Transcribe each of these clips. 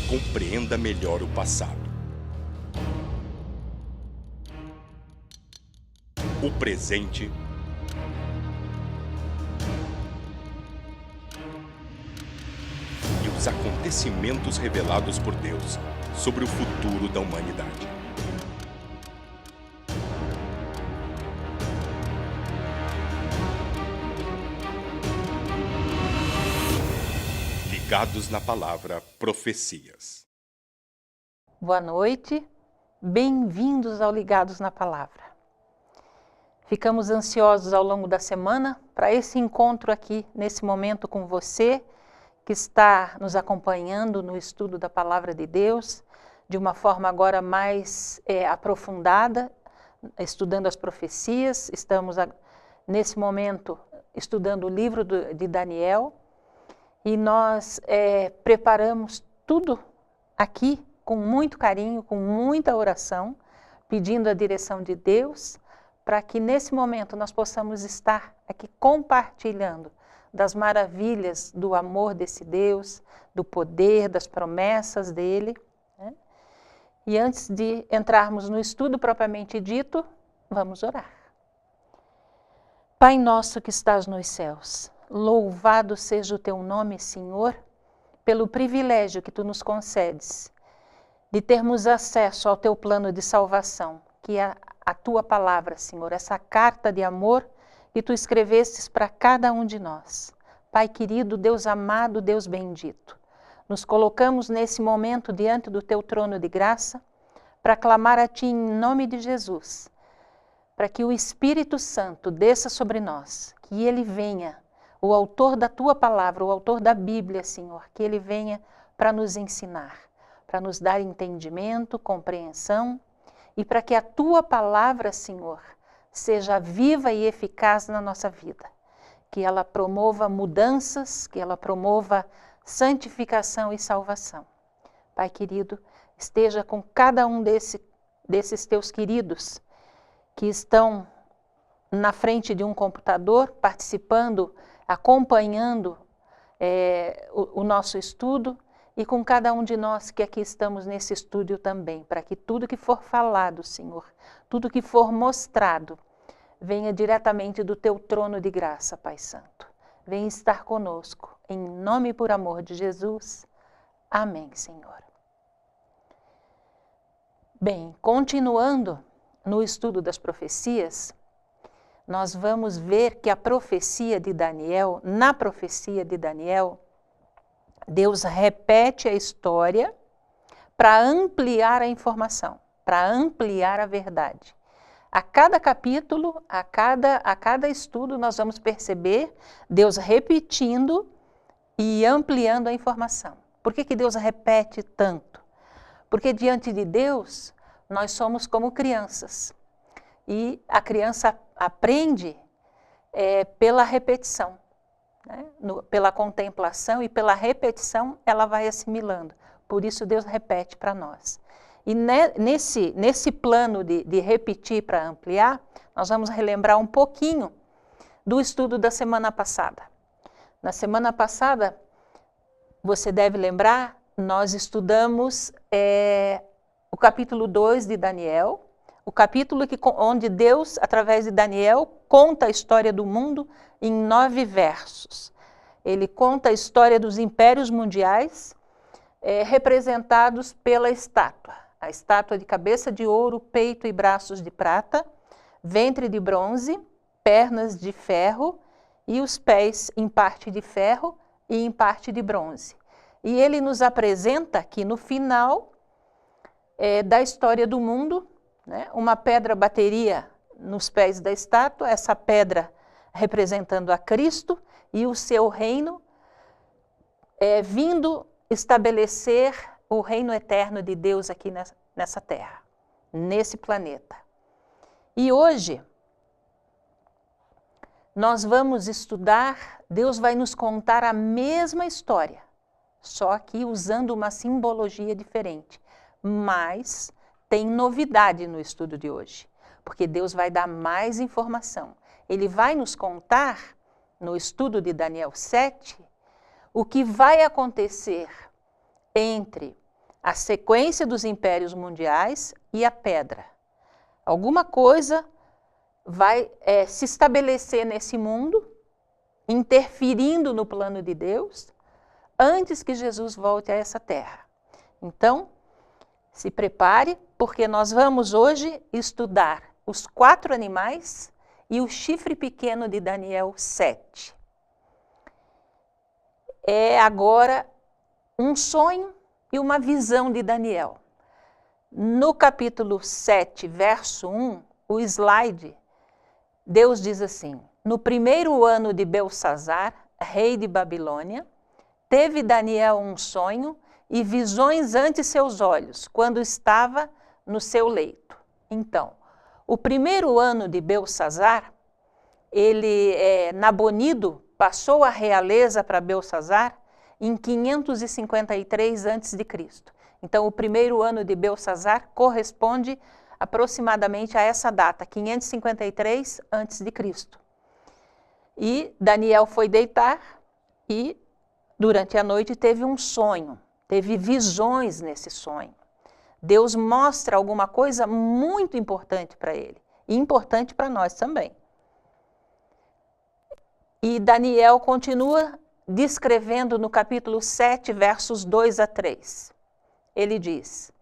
compreenda melhor o passado, o presente e os acontecimentos revelados por Deus sobre o futuro da humanidade. Ligados na Palavra Profecias. Boa noite, bem-vindos ao Ligados na Palavra. Ficamos ansiosos ao longo da semana para esse encontro aqui, nesse momento com você, que está nos acompanhando no estudo da Palavra de Deus, de uma forma agora mais aprofundada, estudando as profecias. Estamos, nesse momento, estudando o livro de Daniel, e nós preparamos tudo aqui com muito carinho, com muita oração, pedindo a direção de Deus, para que nesse momento nós possamos estar aqui compartilhando das maravilhas do amor desse Deus, do poder, das promessas dele, né? E antes de entrarmos no estudo propriamente dito, vamos orar. Pai nosso que estás nos céus, louvado seja o teu nome, Senhor, pelo privilégio que tu nos concedes de termos acesso ao teu plano de salvação, que é a tua palavra, Senhor, essa carta de amor que tu escrevestes para cada um de nós. Pai querido, Deus amado, Deus bendito, nos colocamos nesse momento diante do teu trono de graça para clamar a ti em nome de Jesus, para que o Espírito Santo desça sobre nós, que ele venha, o autor da tua palavra, o autor da Bíblia, Senhor, que ele venha para nos ensinar, para nos dar entendimento, compreensão, e para que a tua palavra, Senhor, seja viva e eficaz na nossa vida, que ela promova mudanças, que ela promova santificação e salvação. Pai querido, esteja com cada um desses teus queridos que estão na frente de um computador, participando, acompanhando o nosso estudo, e com cada um de nós que aqui estamos nesse estúdio também, para que tudo que for falado, Senhor, tudo que for mostrado, venha diretamente do teu trono de graça, Pai Santo. Venha estar conosco, em nome e por amor de Jesus. Amém, Senhor. Bem, continuando no estudo das profecias, nós vamos ver que a profecia de Daniel, na profecia de Daniel, Deus repete a história para ampliar a informação, para ampliar a verdade. A cada capítulo, a cada estudo, nós vamos perceber Deus repetindo e ampliando a informação. Por que Deus repete tanto? Porque diante de Deus, nós somos como crianças. E a criança aprende pela repetição, né? Pela contemplação e pela repetição ela vai assimilando. Por isso Deus repete para nós. E nesse plano de repetir para ampliar, nós vamos relembrar um pouquinho do estudo da semana passada. Na semana passada, você deve lembrar, nós estudamos o capítulo 2 de Daniel, o capítulo onde Deus, através de Daniel, conta a história do mundo em 9 versos. Ele conta a história dos impérios mundiais representados pela estátua. A estátua de cabeça de ouro, peito e braços de prata, ventre de bronze, pernas de ferro e os pés em parte de ferro e em parte de bronze. E ele nos apresenta aqui no final da história do mundo, né, uma pedra bateria nos pés da estátua, essa pedra representando a Cristo e o seu reino, vindo estabelecer o reino eterno de Deus aqui nessa terra, nesse planeta. E hoje, nós vamos estudar, Deus vai nos contar a mesma história, só que usando uma simbologia diferente. Mas tem novidade no estudo de hoje, porque Deus vai dar mais informação. Ele vai nos contar, no estudo de Daniel 7, o que vai acontecer entre a sequência dos impérios mundiais e a pedra. Alguma coisa vai se estabelecer nesse mundo, interferindo no plano de Deus, antes que Jesus volte a essa terra. Então, se prepare, porque nós vamos hoje estudar os 4 animais e o chifre pequeno de Daniel 7. É agora um sonho e uma visão de Daniel. No capítulo 7, verso 1, o slide, Deus diz assim: no primeiro ano de Belsassar, rei de Babilônia, teve Daniel um sonho e visões ante seus olhos, quando estava no seu leito. Então, o primeiro ano de Belsassar, Nabonido passou a realeza para Belsassar em 553 a.C. Então, o primeiro ano de Belsassar corresponde aproximadamente a essa data, 553 a.C. E Daniel foi deitar e, durante a noite, teve um sonho, teve visões nesse sonho. Deus mostra alguma coisa muito importante para ele, e importante para nós também. E Daniel continua descrevendo no capítulo 7, versos 2 a 3. Ele diz: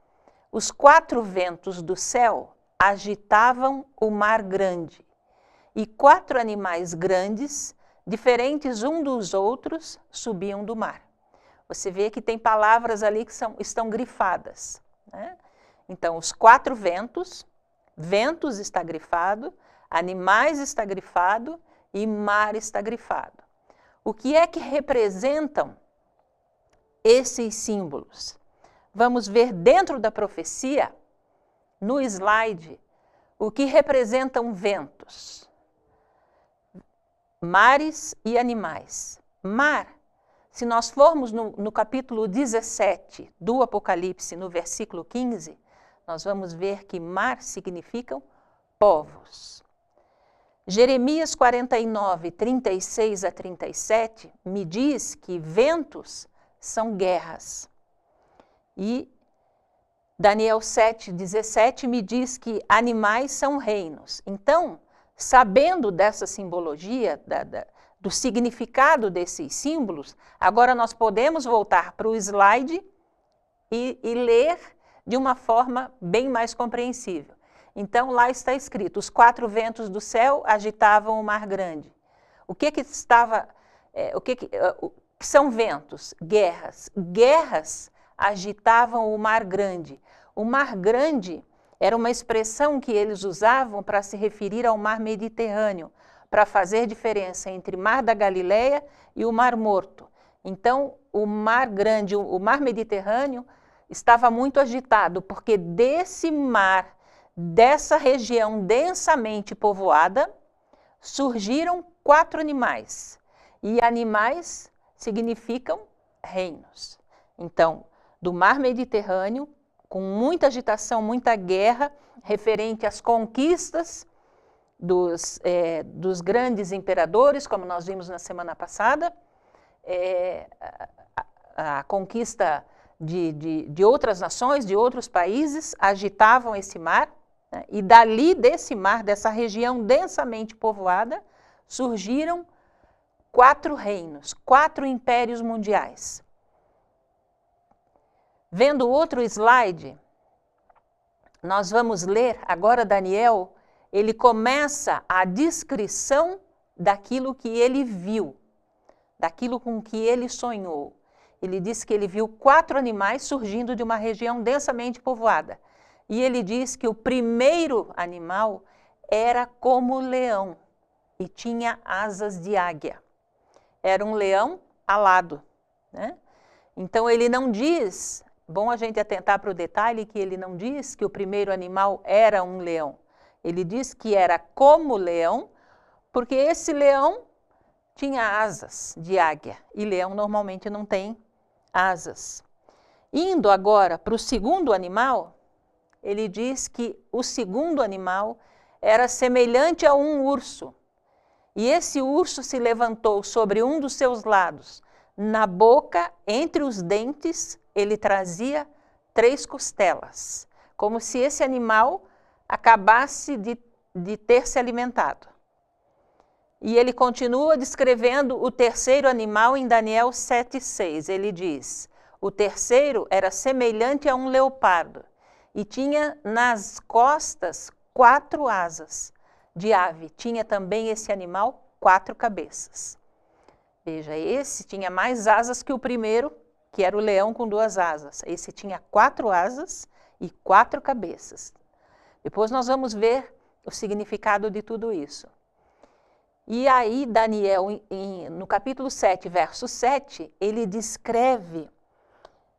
os 4 ventos do céu agitavam o mar grande, e 4 animais grandes, diferentes um dos outros, subiam do mar. Você vê que tem palavras ali que estão grifadas, né? Então, os 4 ventos, ventos está grifado, animais está grifado e mar está grifado. O que é que representam esses símbolos? Vamos ver dentro da profecia, no slide, o que representam ventos, mares e animais. Mar, se nós formos no capítulo 17 do Apocalipse, no versículo 15, nós vamos ver que mar significam povos. Jeremias 49, 36 a 37, me diz que ventos são guerras. E Daniel 7, 17 me diz que animais são reinos. Então, sabendo dessa simbologia, do significado desses símbolos, agora nós podemos voltar para o slide e ler de uma forma bem mais compreensível. Então, lá está escrito: os 4 ventos do céu agitavam o mar grande. O que são ventos? Guerras. Guerras agitavam o mar grande. O mar grande era uma expressão que eles usavam para se referir ao mar Mediterrâneo, para fazer diferença entre mar da Galileia e o mar Morto. Então, o mar grande, o mar Mediterrâneo, estava muito agitado, porque desse mar, dessa região densamente povoada, surgiram 4 animais. E animais significam reinos. Então, do mar Mediterrâneo, com muita agitação, muita guerra, referente às conquistas dos grandes imperadores, como nós vimos na semana passada, a conquista de outras nações, de outros países, agitavam esse mar, né? E dali desse mar, dessa região densamente povoada, surgiram 4 reinos, 4 impérios mundiais. Vendo outro slide, nós vamos ler agora Daniel, ele começa a descrição daquilo que ele viu, daquilo com que ele sonhou. Ele diz que ele viu 4 animais surgindo de uma região densamente povoada. E ele diz que o primeiro animal era como leão e tinha asas de águia. Era um leão alado, né? Então ele não diz, bom a gente atentar para o detalhe, que ele não diz que o primeiro animal era um leão. Ele diz que era como leão, porque esse leão tinha asas de águia, e leão normalmente não tem asas. Indo agora para o segundo animal, ele diz que o segundo animal era semelhante a um urso. E esse urso se levantou sobre um dos seus lados. Na boca, entre os dentes, ele trazia 3 costelas, como se esse animal acabasse de ter se alimentado. E ele continua descrevendo o terceiro animal em Daniel 7,6. Ele diz: o terceiro era semelhante a um leopardo e tinha nas costas 4 asas de ave. Tinha também esse animal 4 cabeças. Veja, esse tinha mais asas que o primeiro, que era o leão com 2 asas. Esse tinha 4 asas e 4 cabeças. Depois nós vamos ver o significado de tudo isso. E aí Daniel, no capítulo 7, verso 7, ele descreve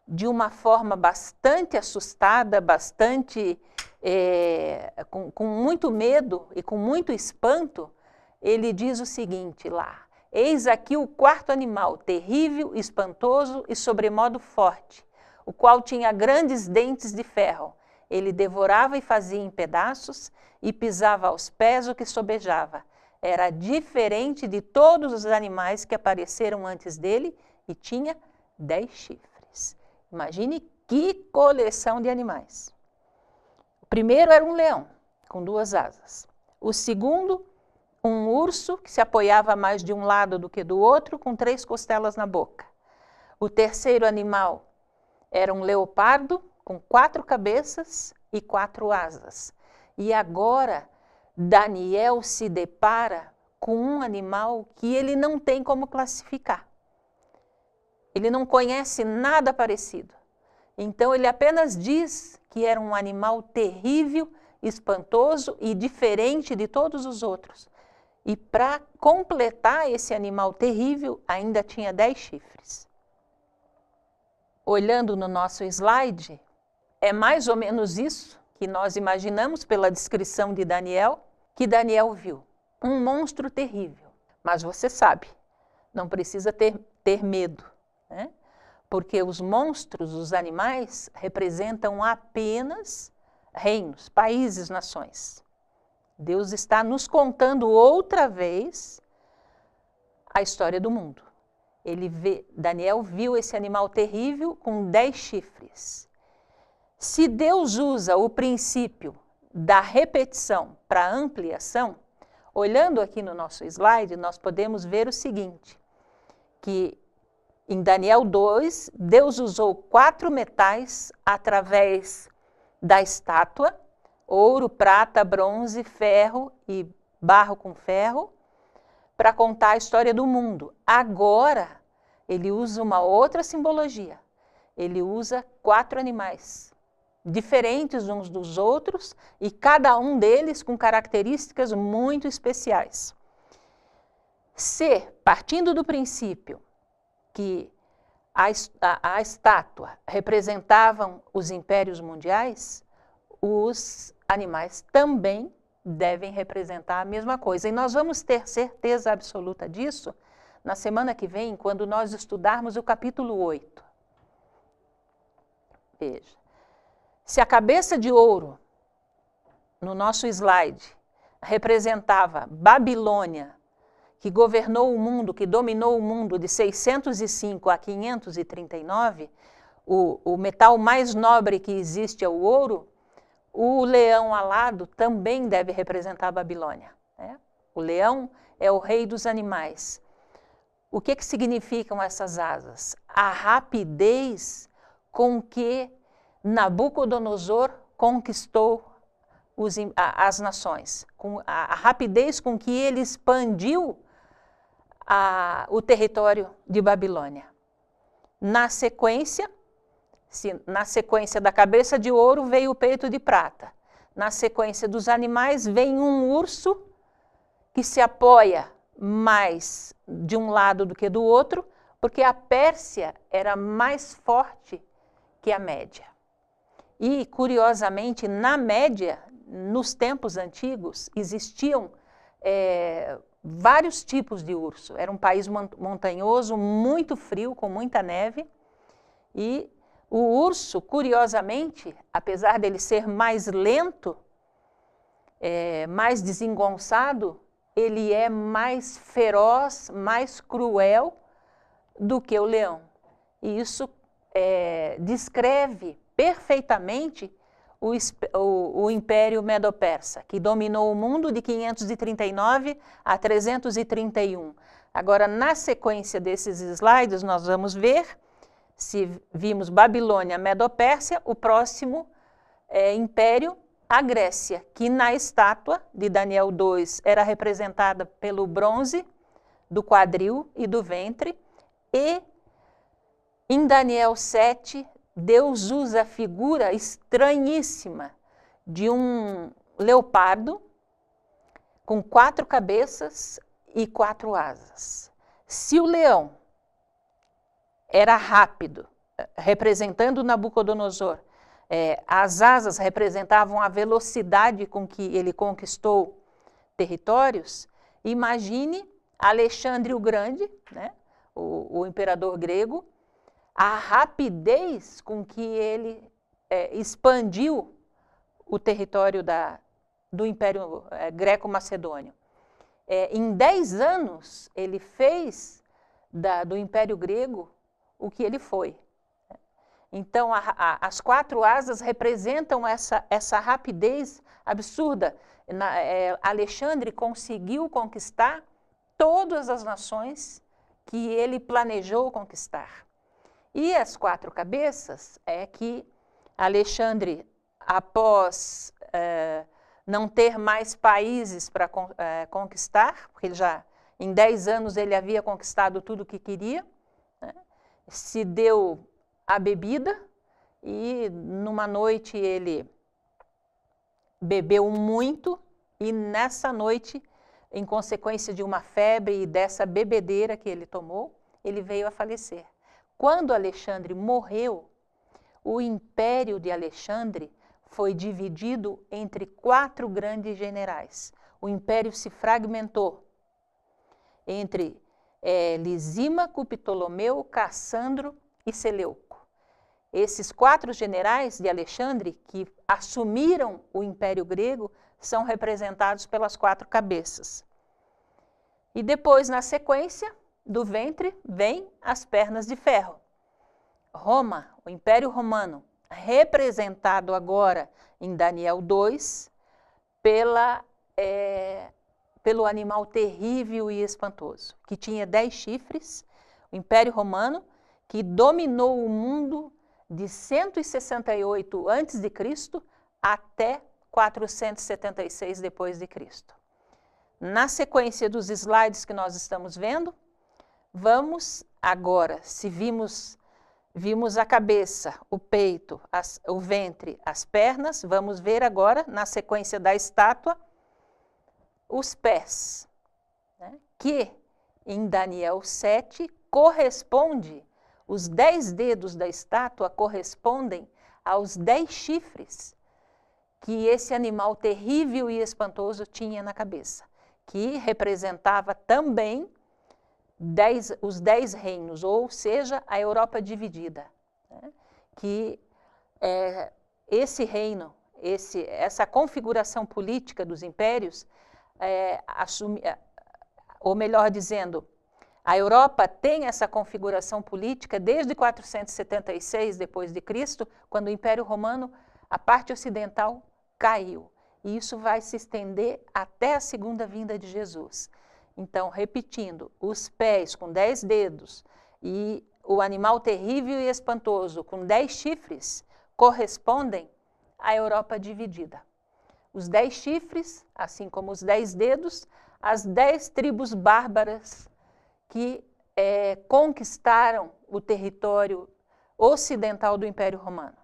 de uma forma bastante assustada, bastante com muito medo e com muito espanto, ele diz o seguinte lá: eis aqui o 4º animal, terrível, espantoso e sobremodo forte, o qual tinha grandes dentes de ferro. Ele devorava e fazia em pedaços e pisava aos pés o que sobejava. Era diferente de todos os animais que apareceram antes dele e tinha 10 chifres. Imagine que coleção de animais. O primeiro era um leão, com 2 asas. O segundo, um urso que se apoiava mais de um lado do que do outro, com 3 costelas na boca. O terceiro animal era um leopardo, com 4 cabeças e 4 asas. E agora Daniel se depara com um animal que ele não tem como classificar. Ele não conhece nada parecido. Então ele apenas diz que era um animal terrível, espantoso e diferente de todos os outros. E para completar esse animal terrível, ainda tinha 10 chifres. Olhando no nosso slide, é mais ou menos isso que nós imaginamos pela descrição de Daniel, que Daniel viu. Um monstro terrível. Mas você sabe, não precisa ter medo, né? Porque os monstros, os animais, representam apenas reinos, países, nações. Deus está nos contando outra vez a história do mundo. Daniel viu esse animal terrível com 10 chifres. Se Deus usa o princípio da repetição para ampliação, olhando aqui no nosso slide, nós podemos ver o seguinte, que em Daniel 2, Deus usou 4 metais através da estátua, ouro, prata, bronze, ferro e barro com ferro, para contar a história do mundo. Agora, ele usa uma outra simbologia. Ele usa 4 animais, diferentes uns dos outros, e cada um deles com características muito especiais. Se, partindo do princípio que a estátua representavam os impérios mundiais, os animais também devem representar a mesma coisa. E nós vamos ter certeza absoluta disso na semana que vem, quando nós estudarmos o capítulo 8. Veja, se a cabeça de ouro, no nosso slide, representava Babilônia, que governou o mundo, que dominou o mundo de 605 a 539, o metal mais nobre que existe é o ouro, o leão alado também deve representar a Babilônia, né? O leão é o rei dos animais. O que significam essas asas? A rapidez com que Nabucodonosor conquistou as nações, com a rapidez com que ele expandiu o território de Babilônia. Na sequência da cabeça de ouro veio o peito de prata. Na sequência dos animais vem um urso que se apoia mais de um lado do que do outro, porque a Pérsia era mais forte que a Média. E, curiosamente, na Média, nos tempos antigos, existiam vários tipos de urso. Era um país montanhoso, muito frio, com muita neve. E o urso, curiosamente, apesar dele ser mais lento, mais desengonçado, ele é mais feroz, mais cruel do que o leão. E isso descreve perfeitamente o Império Medo-Persa, que dominou o mundo de 539 a 331. Agora, na sequência desses slides, nós vamos ver, se vimos Babilônia, Medo-Pérsia, o próximo império, a Grécia, que na estátua de Daniel 2 era representada pelo bronze do quadril e do ventre, e em Daniel 7, Deus usa a figura estranhíssima de um leopardo com 4 cabeças e 4 asas. Se o leão era rápido, representando Nabucodonosor, as asas representavam a velocidade com que ele conquistou territórios, imagine Alexandre o Grande, né, o imperador grego, a rapidez com que ele expandiu o território do Império Greco-Macedônio. Em 10 anos, ele fez do Império Grego o que ele foi. Então, as 4 asas representam essa rapidez absurda. Alexandre conseguiu conquistar todas as nações que ele planejou conquistar. E as 4 cabeças é que Alexandre, após não ter mais países para conquistar, porque ele já, em 10 anos ele havia conquistado tudo o que queria, né, se deu a bebida e numa noite ele bebeu muito e nessa noite, em consequência de uma febre e dessa bebedeira que ele tomou, ele veio a falecer. Quando Alexandre morreu, o império de Alexandre foi dividido entre 4 grandes generais. O império se fragmentou entre Lisímaco, Ptolomeu, Cassandro e Seleuco. Esses 4 generais de Alexandre, que assumiram o Império Grego, são representados pelas 4 cabeças. E depois, na sequência, do ventre, vem as pernas de ferro. Roma, o Império Romano, representado agora em Daniel 2, pelo animal terrível e espantoso, que tinha 10 chifres, o Império Romano, que dominou o mundo de 168 a.C. até 476 depois de Cristo. Na sequência dos slides que nós estamos vendo, vamos agora, se vimos a cabeça, o peito, o ventre, as pernas, vamos ver agora, na sequência da estátua, os pés, né, que em Daniel 7 corresponde, os 10 dedos da estátua correspondem aos 10 chifres que esse animal terrível e espantoso tinha na cabeça, que representava também os 10 reinos, ou seja, a Europa dividida, né? Que esse reino, essa configuração política dos impérios, ou melhor dizendo, a Europa tem essa configuração política desde 476 depois de Cristo, quando o Império Romano, a parte ocidental, caiu. E isso vai se estender até a segunda vinda de Jesus. Então, repetindo, os pés com 10 dedos e o animal terrível e espantoso com 10 chifres correspondem à Europa dividida. Os 10 chifres, assim como os 10 dedos, as 10 tribos bárbaras que conquistaram o território ocidental do Império Romano.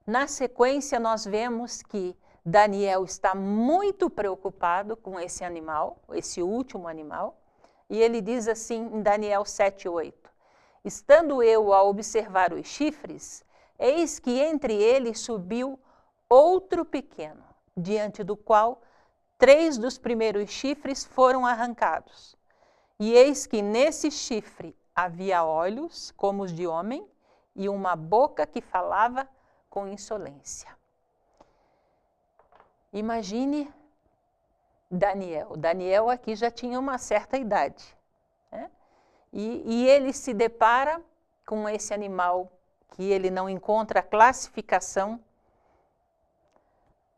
Na sequência, nós vemos que Daniel está muito preocupado com esse animal, esse último animal, e ele diz assim em Daniel 7:8: estando eu a observar os chifres, eis que entre eles subiu outro pequeno, diante do qual 3 dos primeiros chifres foram arrancados. E eis que nesse chifre havia olhos como os de homem e uma boca que falava com insolência. Imagine Daniel. Daniel aqui já tinha uma certa idade, né? E ele se depara com esse animal que ele não encontra classificação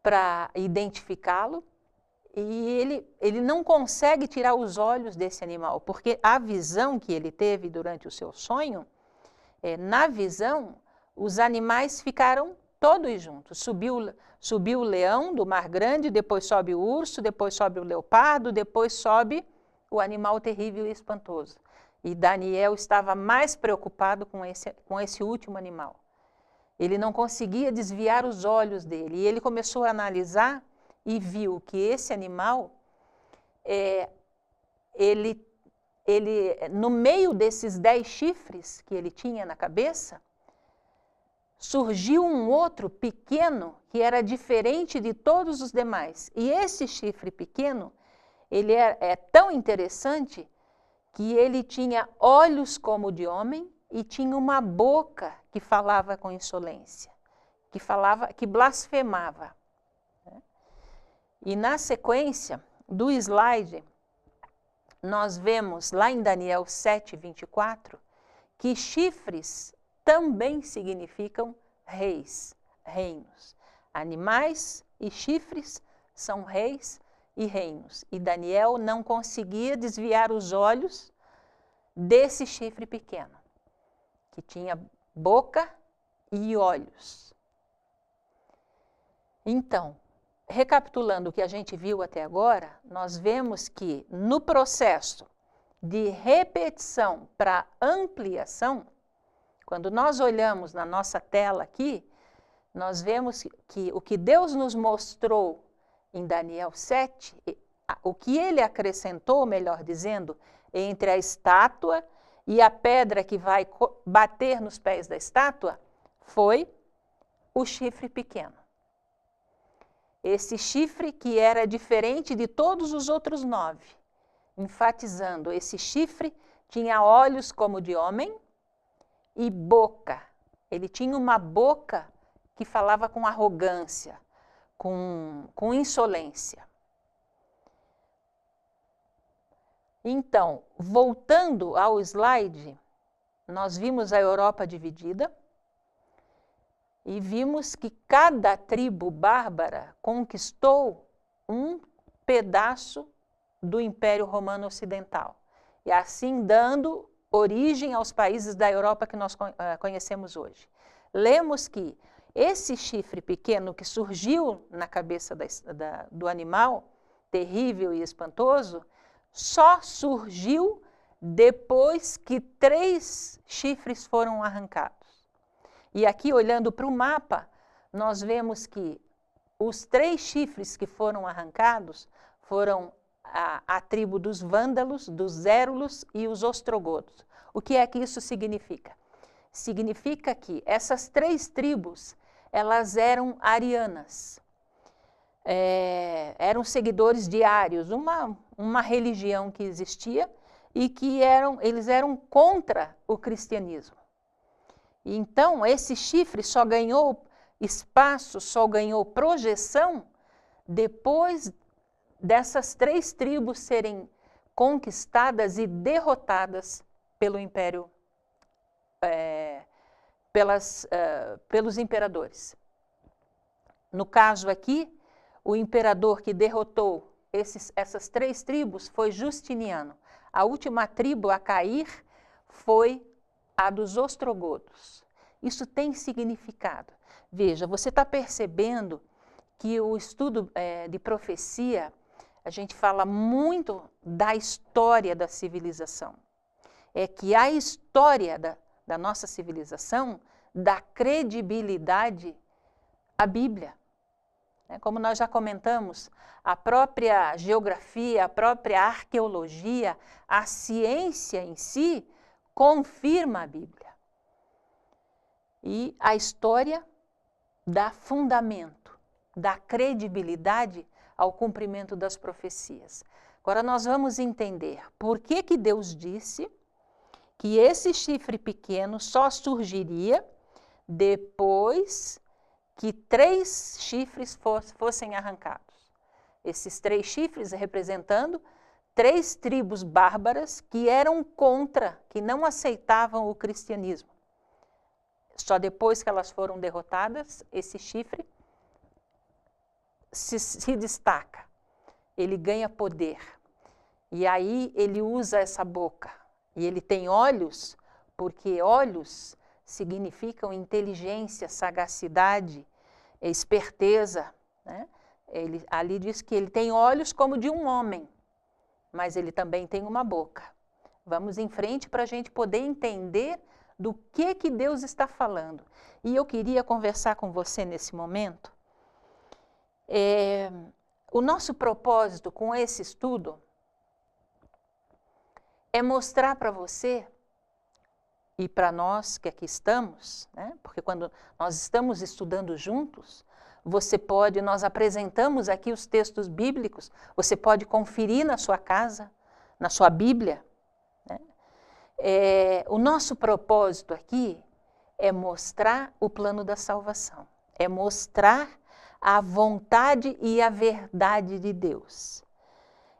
para identificá-lo, e ele não consegue tirar os olhos desse animal, porque a visão que ele teve durante o seu sonho, na visão, os animais ficaram todos juntos. Subiu o leão do Mar Grande, depois sobe o urso, depois sobe o leopardo, depois sobe o animal terrível e espantoso. E Daniel estava mais preocupado com esse último animal. Ele não conseguia desviar os olhos dele. E ele começou a analisar e viu que esse animal, no meio desses 10 chifres que ele tinha na cabeça, surgiu um outro pequeno que era diferente de todos os demais. E esse chifre pequeno, ele é tão interessante que ele tinha olhos como de homem e tinha uma boca que falava com insolência, que blasfemava. E na sequência do slide, nós vemos lá em Daniel 7:24, que chifres também significam reis, reinos. Animais e chifres são reis e reinos. E Daniel não conseguia desviar os olhos desse chifre pequeno, que tinha boca e olhos. Então, recapitulando o que a gente viu até agora, nós vemos que no processo de repetição para ampliação, quando nós olhamos na nossa tela aqui, nós vemos que o que Deus nos mostrou em Daniel 7, o que ele acrescentou, melhor dizendo, entre a estátua e a pedra que vai bater nos pés da estátua, foi o chifre pequeno. Esse chifre que era diferente de todos os outros 9, enfatizando, esse chifre tinha olhos como de homem e boca. Ele tinha uma boca que falava com arrogância, com insolência. Então, voltando ao slide, nós vimos a Europa dividida e vimos que cada tribo bárbara conquistou um pedaço do Império Romano Ocidental, e assim dando origem aos países da Europa que nós conhecemos hoje. Lemos que esse chifre pequeno que surgiu na cabeça do animal, terrível e espantoso, só surgiu depois que 3 chifres foram arrancados. E aqui, olhando para o mapa, nós vemos que os 3 chifres que foram arrancados foram a tribo dos vândalos, dos érulos e os ostrogodos. O que é que isso significa? Significa que essas 3 tribos, elas eram arianas, eram seguidores de Ários, uma religião que existia e que eles eram contra o cristianismo. Então, esse chifre só ganhou espaço, só ganhou projeção depois dessas 3 tribos serem conquistadas e derrotadas pelo Império, pelos imperadores. No caso aqui, o imperador que derrotou essas 3 tribos foi Justiniano. A última tribo a cair foi a dos ostrogodos. Isso tem significado. Veja, você está percebendo que o estudo de profecia, a gente fala muito da história da civilização. É que a história da nossa civilização dá credibilidade à Bíblia. Como nós já comentamos, a própria geografia, a própria arqueologia, a ciência em si confirma a Bíblia. E a história dá fundamento, dá credibilidade ao cumprimento das profecias. Agora nós vamos entender por que Deus disse que esse chifre pequeno só surgiria depois que 3 chifres fossem arrancados. Esses 3 chifres representando 3 tribos bárbaras que eram contra, que não aceitavam o cristianismo. Só depois que elas foram derrotadas, esse chifre se destaca, ele ganha poder. E aí ele usa essa boca. E ele tem olhos, porque olhos significam inteligência, sagacidade, esperteza, né? Ali diz que ele tem olhos como de um homem, mas ele também tem uma boca. Vamos em frente para a gente poder entender do que Deus está falando. E eu queria conversar com você nesse momento. O nosso propósito com esse estudo é mostrar para você e para nós que aqui estamos, né? Porque quando nós estamos estudando juntos, nós apresentamos aqui os textos bíblicos, você pode conferir na sua casa, na sua Bíblia, né? O nosso propósito aqui é mostrar o plano da salvação, é mostrar a vontade e a verdade de Deus.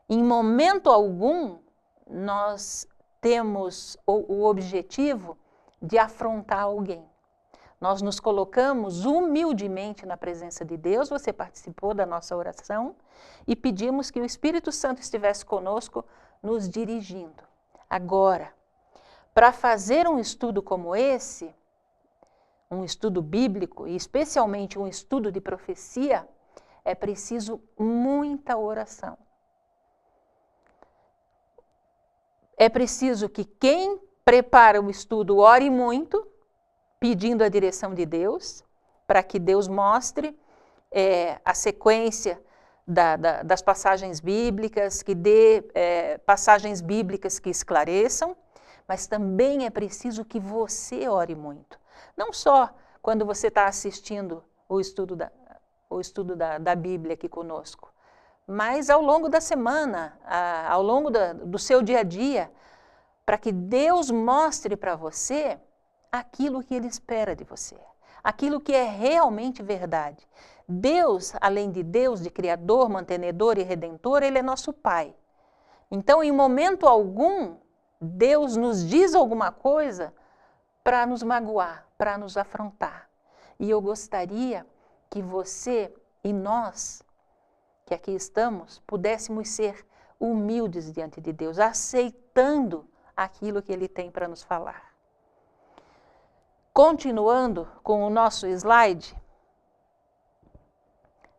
Em momento algum, nós temos o objetivo de afrontar alguém. Nós nos colocamos humildemente na presença de Deus, você participou da nossa oração, e pedimos que o Espírito Santo estivesse conosco, nos dirigindo. Agora, para fazer um estudo como esse, um estudo bíblico, e especialmente um estudo de profecia, é preciso muita oração. É preciso que quem prepara o estudo ore muito, pedindo a direção de Deus, para que Deus mostre a sequência das passagens bíblicas, que dê passagens bíblicas que esclareçam, mas também é preciso que você ore muito. Não só quando você está assistindo o estudo da Bíblia aqui conosco, mas ao longo da semana, ao longo do seu dia a dia, para que Deus mostre para você aquilo que Ele espera de você, aquilo que é realmente verdade. Deus, além de Deus, de Criador, Mantenedor e Redentor, Ele é nosso Pai. Então, em momento algum, Deus nos diz alguma coisa para nos magoar, para nos afrontar. E eu gostaria que você e nós, que aqui estamos, pudéssemos ser humildes diante de Deus, aceitando aquilo que Ele tem para nos falar. Continuando com o nosso slide,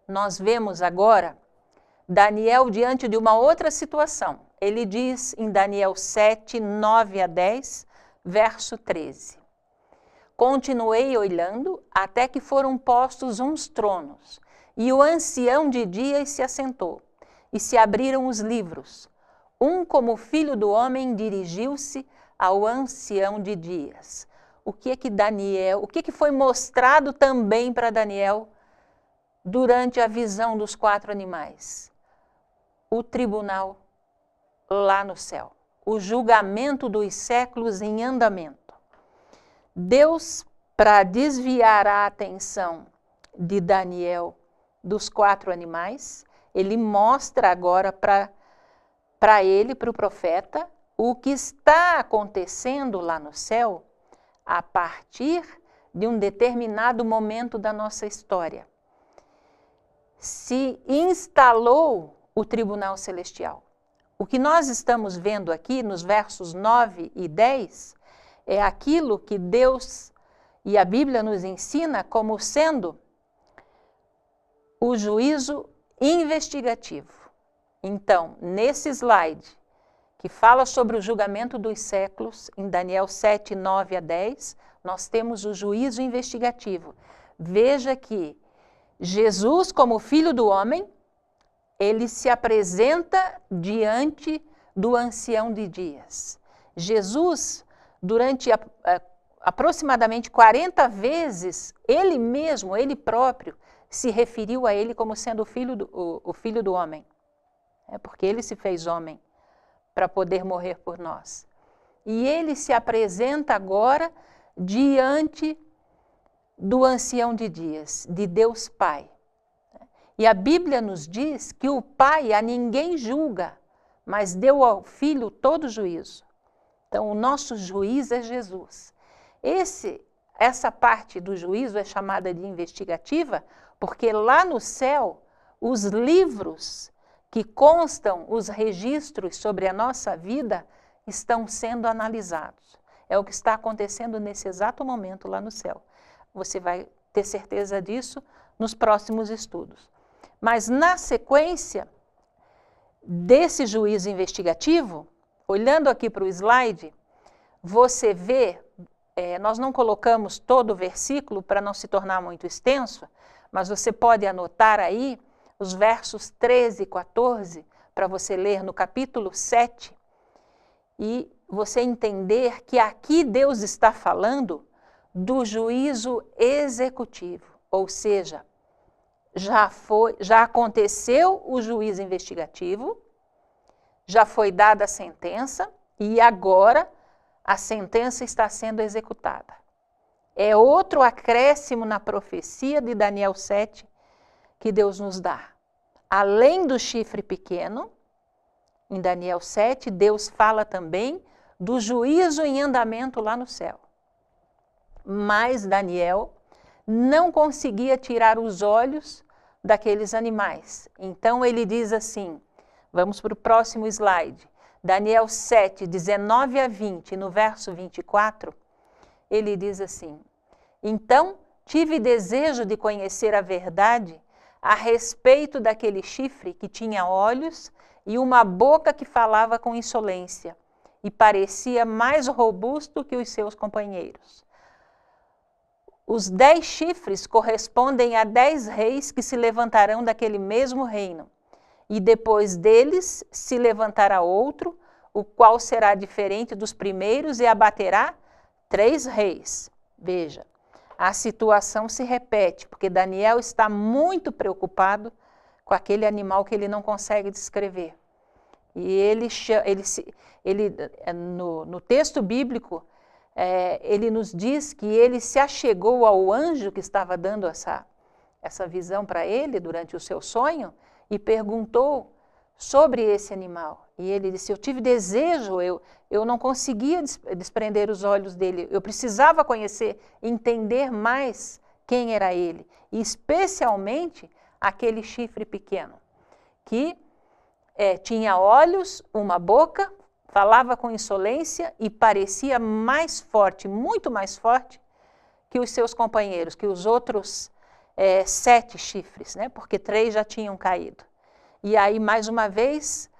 nós vemos agora Daniel diante de uma outra situação. Ele diz em Daniel 7, 9 a 10, verso 13. Continuei olhando até que foram postos uns tronos, e o ancião de dias se assentou, e se abriram os livros. Um como filho do homem dirigiu-se ao ancião de dias. O que foi mostrado também para Daniel durante a visão dos 4 animais? O tribunal lá no céu, o julgamento dos séculos em andamento. Deus, para desviar a atenção de Daniel dos 4 animais, ele mostra agora para ele, para o profeta, o que está acontecendo lá no céu a partir de um determinado momento da nossa história. Se instalou o tribunal celestial. O que nós estamos vendo aqui nos versos 9 e 10 é aquilo que Deus e a Bíblia nos ensina como sendo o juízo investigativo. Então, nesse slide que fala sobre o julgamento dos séculos, em Daniel 7, 9 a 10, nós temos o juízo investigativo. Veja que Jesus, como Filho do Homem, ele se apresenta diante do ancião de dias. Jesus, durante aproximadamente 40 vezes, ele mesmo, ele próprio, se referiu a ele como sendo o Filho do Homem. Porque ele se fez homem para poder morrer por nós. E ele se apresenta agora diante do ancião de dias, de Deus Pai. E a Bíblia nos diz que o Pai a ninguém julga, mas deu ao Filho todo juízo. Então, o nosso juiz é Jesus. essa parte do juízo é chamada de investigativa, porque lá no céu, os livros que constam os registros sobre a nossa vida estão sendo analisados. É o que está acontecendo nesse exato momento lá no céu. Você vai ter certeza disso nos próximos estudos. Mas na sequência desse juízo investigativo, olhando aqui para o slide, você vê, nós não colocamos todo o versículo para não se tornar muito extenso, mas você pode anotar aí os versos 13 e 14 para você ler no capítulo 7 e você entender que aqui Deus está falando do juízo executivo, ou seja, já aconteceu o juízo investigativo, já foi dada a sentença e agora a sentença está sendo executada. É outro acréscimo na profecia de Daniel 7 que Deus nos dá. Além do chifre pequeno, em Daniel 7, Deus fala também do juízo em andamento lá no céu. Mas Daniel não conseguia tirar os olhos daqueles animais. Então ele diz assim, vamos para o próximo slide, Daniel 7, 19 a 20, no verso 24, ele diz assim, então tive desejo de conhecer a verdade a respeito daquele chifre que tinha olhos e uma boca que falava com insolência e parecia mais robusto que os seus companheiros. Os 10 chifres correspondem a 10 reis que se levantarão daquele mesmo reino. E depois deles se levantará outro, o qual será diferente dos primeiros e abaterá 3 reis. Veja, a situação se repete, porque Daniel está muito preocupado com aquele animal que ele não consegue descrever. E no texto bíblico, ele nos diz que ele se achegou ao anjo que estava dando essa visão para ele durante o seu sonho e perguntou sobre esse animal. E ele disse, eu tive desejo, eu não conseguia desprender os olhos dele, eu precisava conhecer, entender mais quem era ele, e especialmente aquele chifre pequeno, que tinha olhos, uma boca, falava com insolência e parecia mais forte, muito mais forte que os seus companheiros, que os outros 7 chifres, né? Porque 3 já tinham caído. E aí, mais uma vez,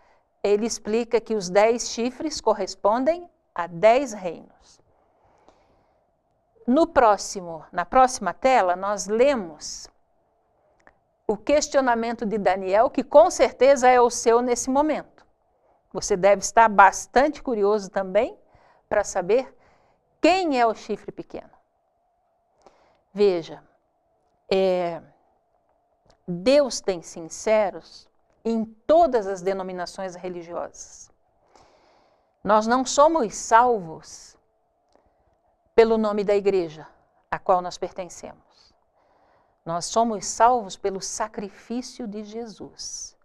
ele explica que os 10 chifres correspondem a 10 reinos. Na próxima tela, nós lemos o questionamento de Daniel, que com certeza é o seu nesse momento. Você deve estar bastante curioso também para saber quem é o chifre pequeno. Veja, Deus tem sinceros em todas as denominações religiosas. Nós não somos salvos pelo nome da igreja a qual nós pertencemos. Nós somos salvos pelo sacrifício de Jesus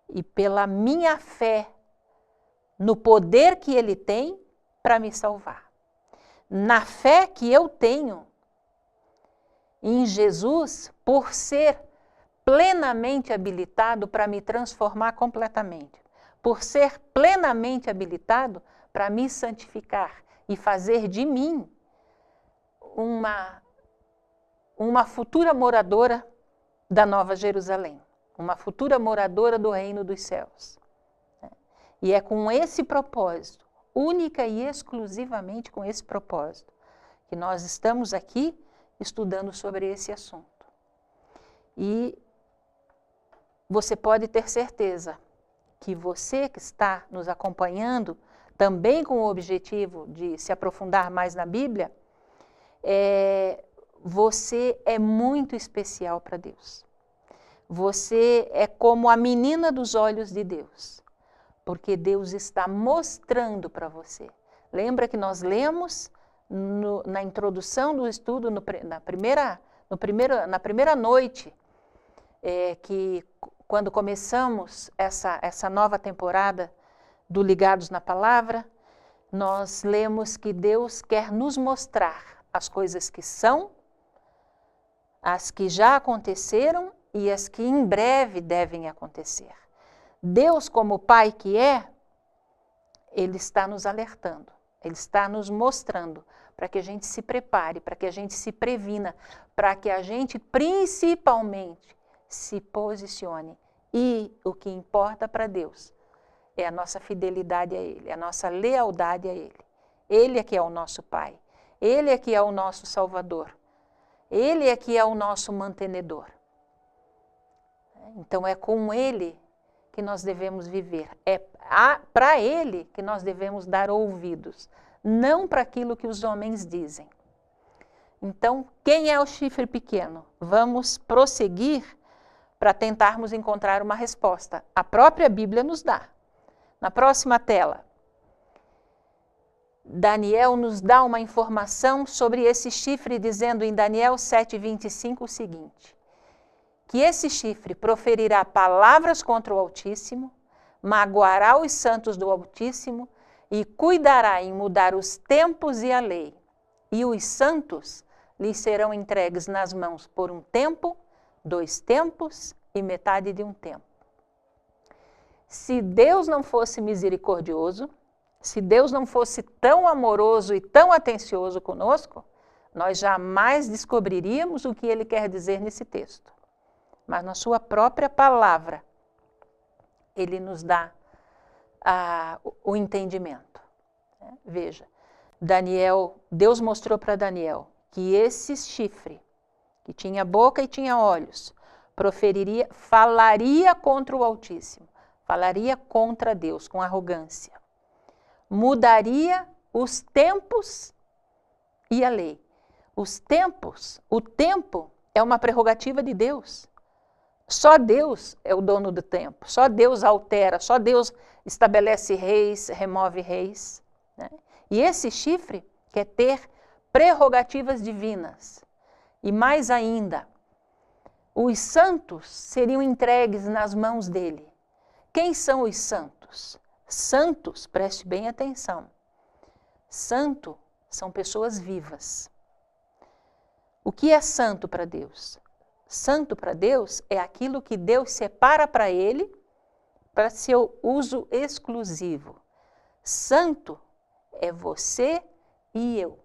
e pela minha fé no poder que Ele tem para me salvar. Na fé que eu tenho em Jesus, por ser plenamente habilitado para me transformar completamente, por ser plenamente habilitado para me santificar e fazer de mim uma futura moradora da Nova Jerusalém, uma futura moradora do reino dos céus. E é com esse propósito, única e exclusivamente com esse propósito, que nós estamos aqui estudando sobre esse assunto. E você pode ter certeza que você que está nos acompanhando, também com o objetivo de se aprofundar mais na Bíblia, você é muito especial para Deus. Você é como a menina dos olhos de Deus, porque Deus está mostrando para você. Lembra que nós lemos na introdução do estudo, na primeira noite, que quando começamos essa nova temporada do Ligados na Palavra, nós lemos que Deus quer nos mostrar as coisas que são, as que já aconteceram e as que em breve devem acontecer. Deus, como Pai que é, Ele está nos alertando, Ele está nos mostrando para que a gente se prepare, para que a gente se previna, para que a gente principalmente se posicione. E o que importa para Deus é a nossa fidelidade a Ele, a nossa lealdade a Ele. Ele é que é o nosso Pai, Ele é que é o nosso Salvador, Ele é que é o nosso mantenedor. Então é com Ele que nós devemos viver, é para Ele que nós devemos dar ouvidos, não para aquilo que os homens dizem. Então, quem é o chifre pequeno? Vamos prosseguir para tentarmos encontrar uma resposta. A própria Bíblia nos dá. Na próxima tela, Daniel nos dá uma informação sobre esse chifre, dizendo em Daniel 7:25 o seguinte: que esse chifre proferirá palavras contra o Altíssimo, magoará os santos do Altíssimo e cuidará em mudar os tempos e a lei. E os santos lhes serão entregues nas mãos por um tempo, 2 tempos e metade de um tempo. Se Deus não fosse misericordioso, se Deus não fosse tão amoroso e tão atencioso conosco, nós jamais descobriríamos o que Ele quer dizer nesse texto. Mas na sua própria palavra, Ele nos dá o entendimento. Veja, Deus mostrou para Daniel que esse chifre, que tinha boca e tinha olhos, falaria contra o Altíssimo, falaria contra Deus com arrogância, mudaria os tempos e a lei. Os tempos, o tempo é uma prerrogativa de Deus. Só Deus é o dono do tempo, só Deus altera, só Deus estabelece reis, remove reis, né? E esse chifre quer ter prerrogativas divinas. E mais ainda, os santos seriam entregues nas mãos dele. Quem são os santos? Santos, preste bem atenção, santo são pessoas vivas. O que é santo para Deus? Santo para Deus é aquilo que Deus separa para Ele para seu uso exclusivo. Santo é você e eu,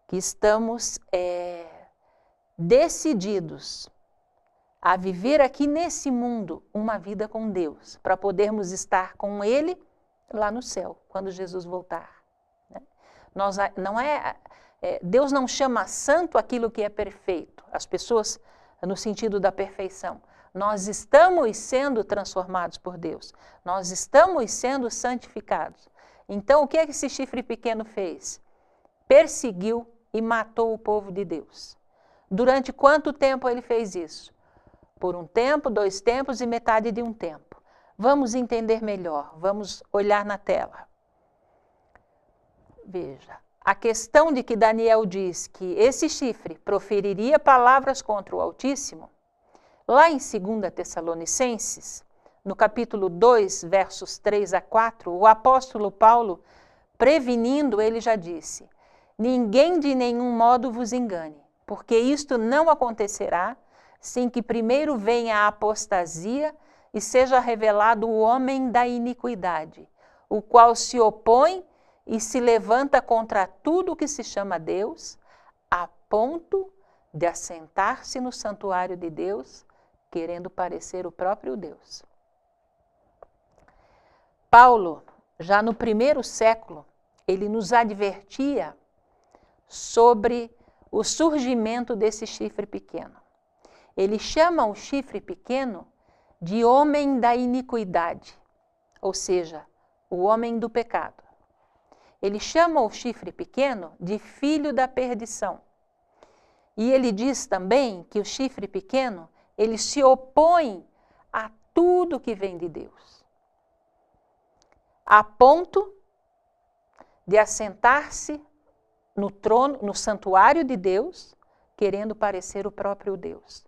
que estamos decididos a viver aqui nesse mundo uma vida com Deus, para podermos estar com Ele lá no céu, quando Jesus voltar. Né? Deus não chama santo aquilo que é perfeito, as pessoas no sentido da perfeição. Nós estamos sendo transformados por Deus, nós estamos sendo santificados. Então, o que é que esse chifre pequeno fez? Perseguiu e matou o povo de Deus. Durante quanto tempo ele fez isso? Por um tempo, 2 tempos e metade de um tempo. Vamos entender melhor, vamos olhar na tela. Veja, a questão de que Daniel diz que esse chifre proferiria palavras contra o Altíssimo, lá em 2 Tessalonicenses, no capítulo 2, versos 3 a 4, o apóstolo Paulo, prevenindo, ele já disse: ninguém de nenhum modo vos engane, porque isto não acontecerá sem que primeiro venha a apostasia e seja revelado o homem da iniquidade, o qual se opõe e se levanta contra tudo que se chama Deus, a ponto de assentar-se no santuário de Deus, querendo parecer o próprio Deus. Paulo, já no 1º século, ele nos advertia sobre o surgimento desse chifre pequeno. Ele chama o chifre pequeno de homem da iniquidade, ou seja, o homem do pecado. Ele chama o chifre pequeno de filho da perdição. E ele diz também que o chifre pequeno, ele se opõe a tudo que vem de Deus, a ponto de assentar-se no trono, no santuário de Deus, querendo parecer o próprio Deus.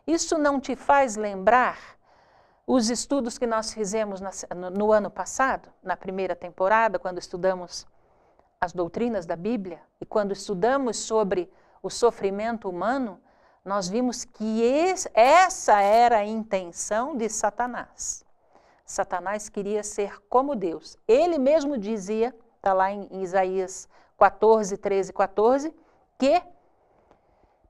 Isso não te faz lembrar os estudos que nós fizemos no ano passado, na primeira temporada, quando estudamos as doutrinas da Bíblia, e quando estudamos sobre o sofrimento humano, nós vimos que essa era a intenção de Satanás. Satanás queria ser como Deus. Ele mesmo dizia, está lá em Isaías 14, 13, 14, que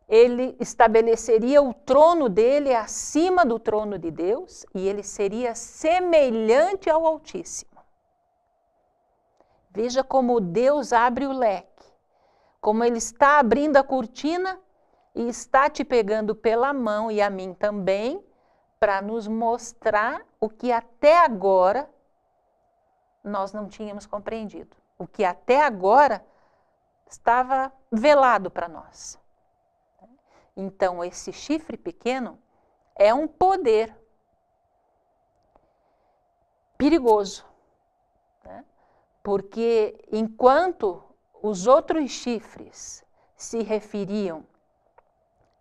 ele estabeleceria o trono dele acima do trono de Deus e ele seria semelhante ao Altíssimo. Veja como Deus abre o leque, como Ele está abrindo a cortina e está te pegando pela mão e a mim também, para nos mostrar o que até agora nós não tínhamos compreendido. O que até agora estava velado para nós. Então, esse chifre pequeno é um poder perigoso, né? Porque enquanto os outros chifres se referiam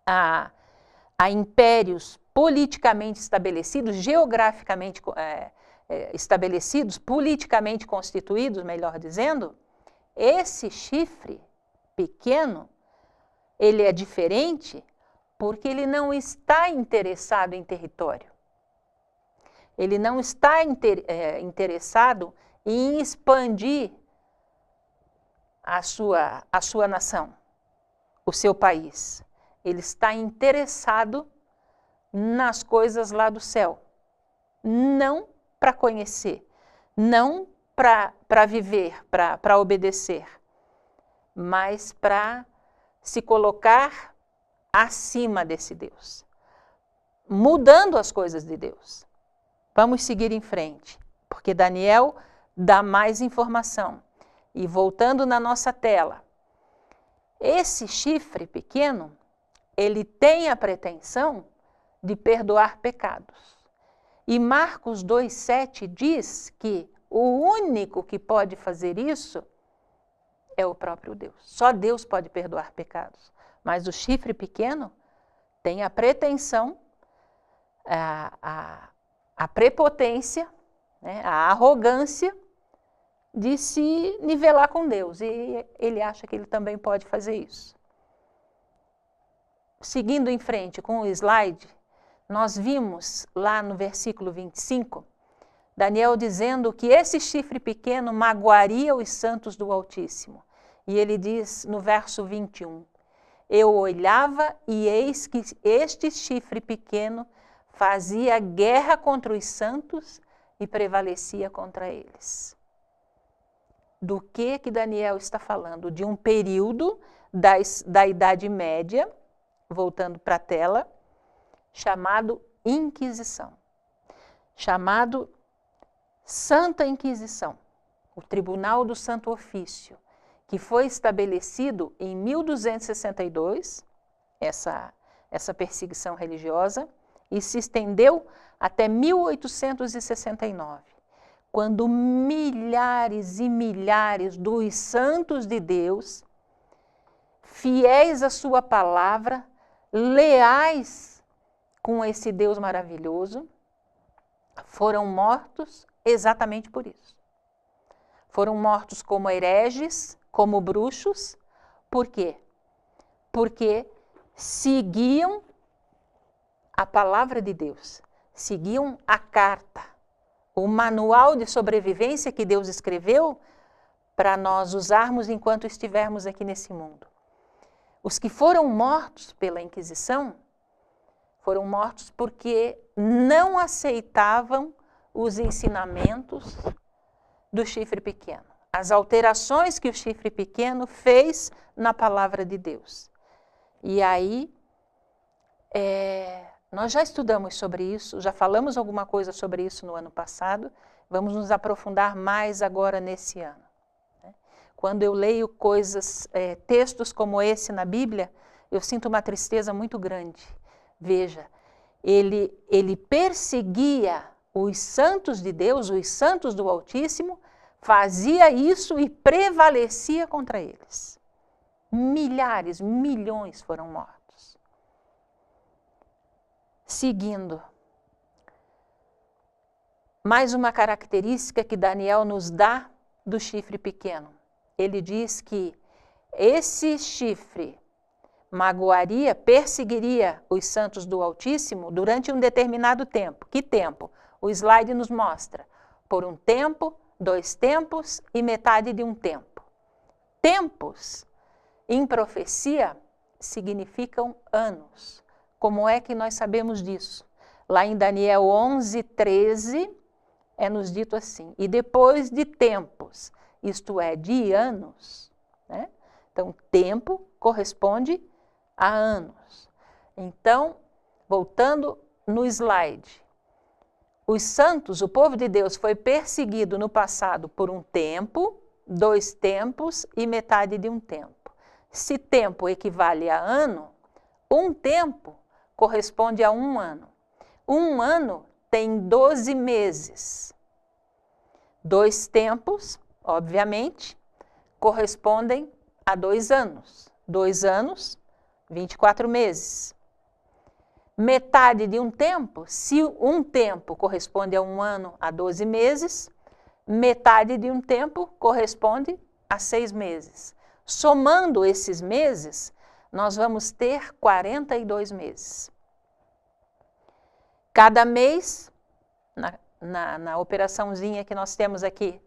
a impérios politicamente estabelecidos, geograficamente estabelecidos, politicamente constituídos, melhor dizendo, esse chifre pequeno, ele é diferente porque ele não está interessado em território. Ele não está interessado em expandir a sua nação, o seu país. Ele está interessado nas coisas lá do céu, não para conhecer, não para viver, para obedecer, mas para se colocar acima desse Deus, mudando as coisas de Deus. Vamos seguir em frente, porque Daniel dá mais informação. E voltando na nossa tela, esse chifre pequeno, ele tem a pretensão de perdoar pecados. E Marcos 2,7 diz que o único que pode fazer isso é o próprio Deus. Só Deus pode perdoar pecados. Mas o chifre pequeno tem a pretensão, a prepotência, né, a arrogância de se nivelar com Deus. E ele acha que ele também pode fazer isso. Seguindo em frente com o slide, nós vimos lá no versículo 25, Daniel dizendo que esse chifre pequeno magoaria os santos do Altíssimo. E ele diz no verso 21, eu olhava e eis que este chifre pequeno fazia guerra contra os santos e prevalecia contra eles. Do que Daniel está falando? De um período da Idade Média, voltando para a tela, chamado Inquisição, chamado Santa Inquisição, o Tribunal do Santo Ofício, que foi estabelecido em 1262, essa perseguição religiosa, e se estendeu até 1869, quando milhares e milhares dos santos de Deus, fiéis à sua palavra, leais com esse Deus maravilhoso, foram mortos exatamente por isso. Foram mortos como hereges, como bruxos. Por quê? Porque seguiam a palavra de Deus, seguiam a carta, o manual de sobrevivência que Deus escreveu para nós usarmos enquanto estivermos aqui nesse mundo. Os que foram mortos pela Inquisição foram mortos porque não aceitavam os ensinamentos do chifre pequeno, as alterações que o chifre pequeno fez na palavra de Deus. E aí, nós já estudamos sobre isso, já falamos alguma coisa sobre isso no ano passado, vamos nos aprofundar mais agora nesse ano. Quando eu leio textos como esse na Bíblia, eu sinto uma tristeza muito grande. Veja, ele perseguia os santos de Deus, os santos do Altíssimo, fazia isso e prevalecia contra eles. Milhares, milhões foram mortos. Seguindo, mais uma característica que Daniel nos dá do chifre pequeno. ele diz que esse chifre magoaria, perseguiria os santos do Altíssimo durante um determinado tempo. Que tempo? O slide nos mostra. Por um tempo, 2 tempos e metade de um tempo. Tempos, em profecia, significam anos. Como é que nós sabemos disso? Lá em Daniel 11:13, é nos dito assim: e depois de tempos, isto é, de anos, né? Então, tempo corresponde a anos. Então, voltando no slide, os santos, o povo de Deus, foi perseguido no passado por um tempo, 2 tempos e metade de um tempo. Se tempo equivale a ano, um tempo corresponde a um ano. Um ano tem 12 meses. 2 tempos, obviamente, correspondem a 2 anos. 2 anos, 24 meses. Metade de um tempo, se um tempo corresponde a um ano, a 12 meses, metade de um tempo corresponde a 6 meses. Somando esses meses, nós vamos ter 42 meses. Cada mês, na operaçãozinha que nós temos aqui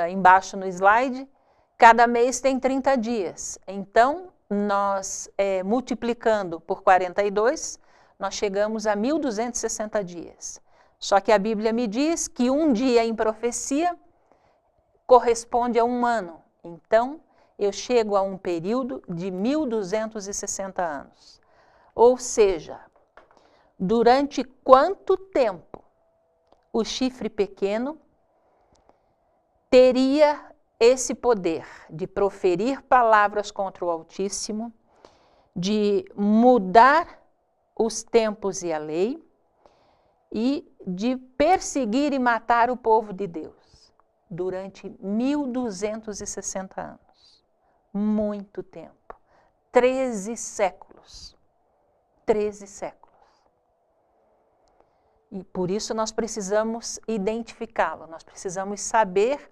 embaixo no slide, cada mês tem 30 dias. Então, nós multiplicando por 42, nós chegamos a 1.260 dias. Só que a Bíblia me diz que um dia em profecia corresponde a um ano. Então, eu chego a um período de 1.260 anos. Ou seja, durante quanto tempo o chifre pequeno teria esse poder de proferir palavras contra o Altíssimo, de mudar os tempos e a lei, e de perseguir e matar o povo de Deus durante 1.260 anos. Muito tempo. 13 séculos. 13 séculos. E por isso nós precisamos identificá-lo, nós precisamos saber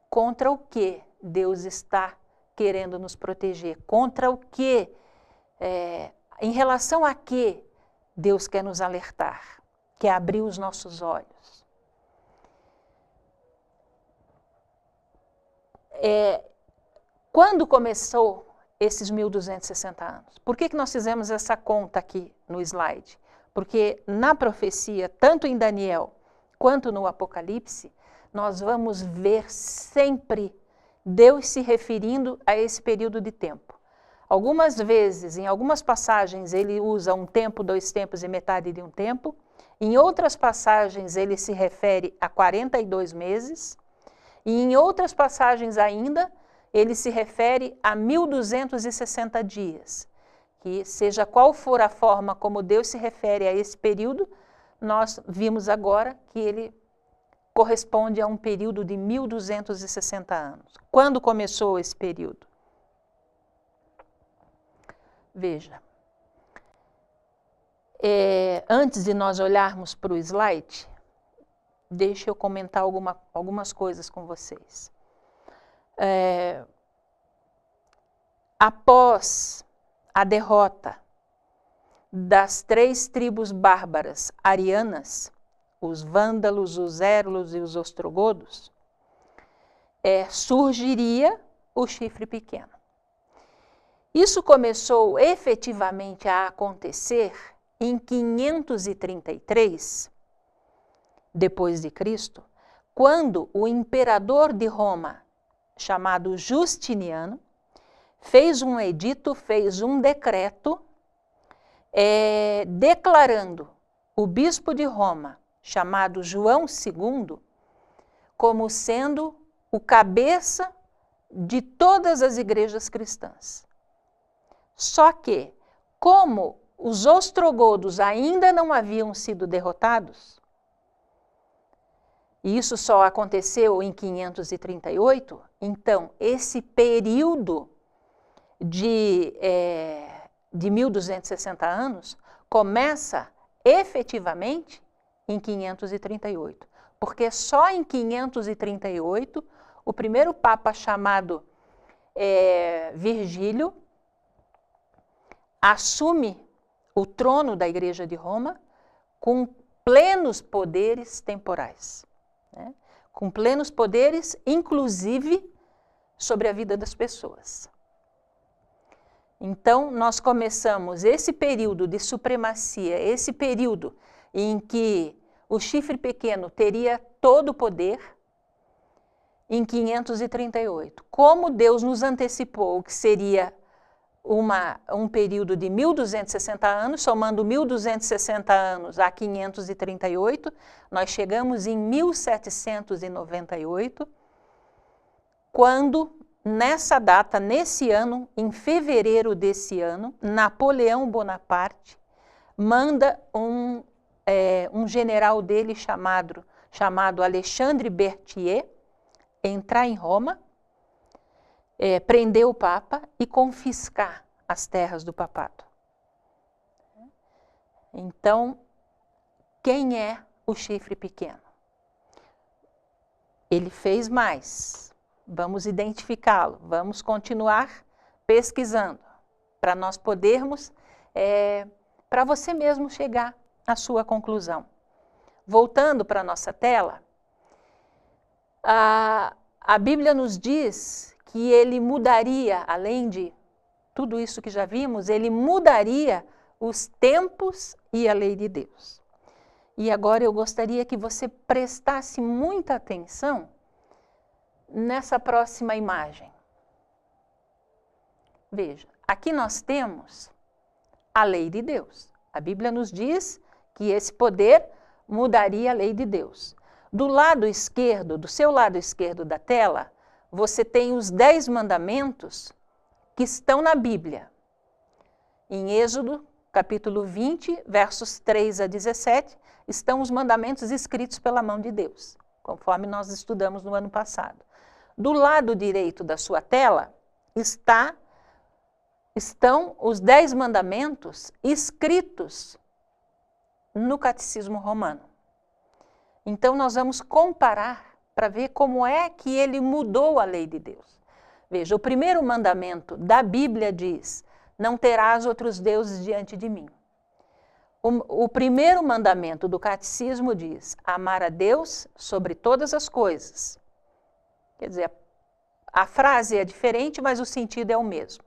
contra o que Deus está querendo nos proteger, contra o que, em relação a que Deus quer nos alertar, quer abrir os nossos olhos. Quando começou esses 1.260 anos? Por que nós fizemos essa conta aqui no slide? Porque na profecia, tanto em Daniel quanto no Apocalipse, nós vamos ver sempre Deus se referindo a esse período de tempo. Algumas vezes, em algumas passagens, ele usa um tempo, 2 tempos e metade de um tempo. Em outras passagens, ele se refere a 42 meses. E em outras passagens ainda, ele se refere a 1.260 dias. Que seja qual for a forma como Deus se refere a esse período, nós vimos agora que ele corresponde a um período de 1.260 anos. Quando começou esse período? Veja, antes de nós olharmos para o slide, deixa eu comentar algumas coisas com vocês. Após a derrota das 3 tribos bárbaras arianas, os vândalos, os érulos e os ostrogodos, surgiria o chifre pequeno. Isso começou efetivamente a acontecer em 533 depois de Cristo, quando o imperador de Roma, chamado Justiniano, fez um edito, fez um decreto, declarando o bispo de Roma, chamado João II, como sendo o cabeça de todas as igrejas cristãs. Só que, como os ostrogodos ainda não haviam sido derrotados, e isso só aconteceu em 538, então esse período de 1.260 anos começa efetivamente em 538, porque só em 538 o primeiro papa chamado Virgílio assume o trono da Igreja de Roma com plenos poderes temporais, né? Com plenos poderes, inclusive, sobre a vida das pessoas. Então, nós começamos esse período de supremacia, esse período em que o chifre pequeno teria todo o poder, em 538. Como Deus nos antecipou que seria um período de 1.260 anos, somando 1.260 anos a 538, nós chegamos em 1798, quando, nessa data, nesse ano, em fevereiro desse ano, Napoleão Bonaparte manda um general dele chamado Alexandre Berthier entrar em Roma, prender o Papa e confiscar as terras do papado. Então, quem é o chifre pequeno? Ele fez mais. Vamos identificá-lo, vamos continuar pesquisando, para nós podermos, para você mesmo chegar à sua conclusão. Voltando para a nossa tela, a Bíblia nos diz que ele mudaria, além de tudo isso que já vimos, ele mudaria os tempos e a lei de Deus. E agora eu gostaria que você prestasse muita atenção nessa próxima imagem. Veja, aqui nós temos a lei de Deus. A Bíblia nos diz que esse poder mudaria a lei de Deus. Do lado esquerdo, do seu lado esquerdo da tela, você tem os 10 mandamentos que estão na Bíblia. Em Êxodo, capítulo 20, versos 3 a 17, estão os mandamentos escritos pela mão de Deus, conforme nós estudamos no ano passado. Do lado direito da sua tela estão os 10 mandamentos escritos no Catecismo Romano. Então, nós vamos comparar para ver como é que ele mudou a lei de Deus. Veja, o primeiro mandamento da Bíblia diz: não terás outros deuses diante de mim. O primeiro mandamento do Catecismo diz: amar a Deus sobre todas as coisas. Quer dizer, a frase é diferente, mas o sentido é o mesmo.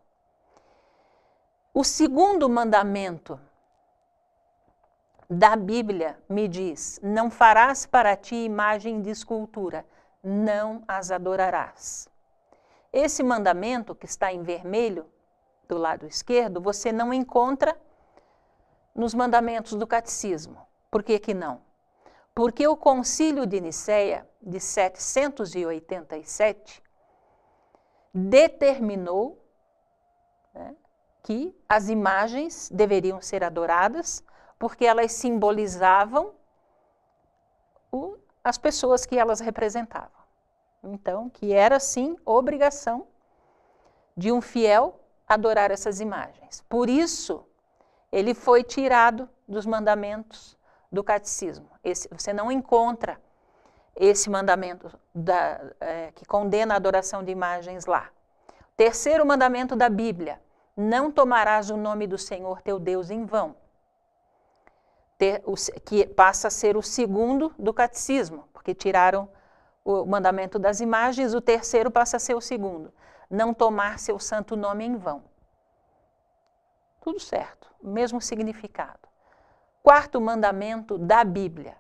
O segundo mandamento da Bíblia me diz: não farás para ti imagem de escultura, não as adorarás. Esse mandamento, que está em vermelho do lado esquerdo, você não encontra nos mandamentos do Catecismo. Por que que não? Porque o Concílio de Nicéia, de 787, determinou, né, que as imagens deveriam ser adoradas, porque elas simbolizavam as pessoas que elas representavam. Então, que era, sim, obrigação de um fiel adorar essas imagens. Por isso, ele foi tirado dos mandamentos do Catecismo. Você não encontra esse mandamento que condena a adoração de imagens lá. Terceiro mandamento da Bíblia: não tomarás o nome do Senhor teu Deus em vão. Que passa a ser o segundo do Catecismo, porque tiraram o mandamento das imagens, o terceiro passa a ser o segundo: não tomar seu santo nome em vão. Tudo certo, mesmo significado. Quarto mandamento da Bíblia: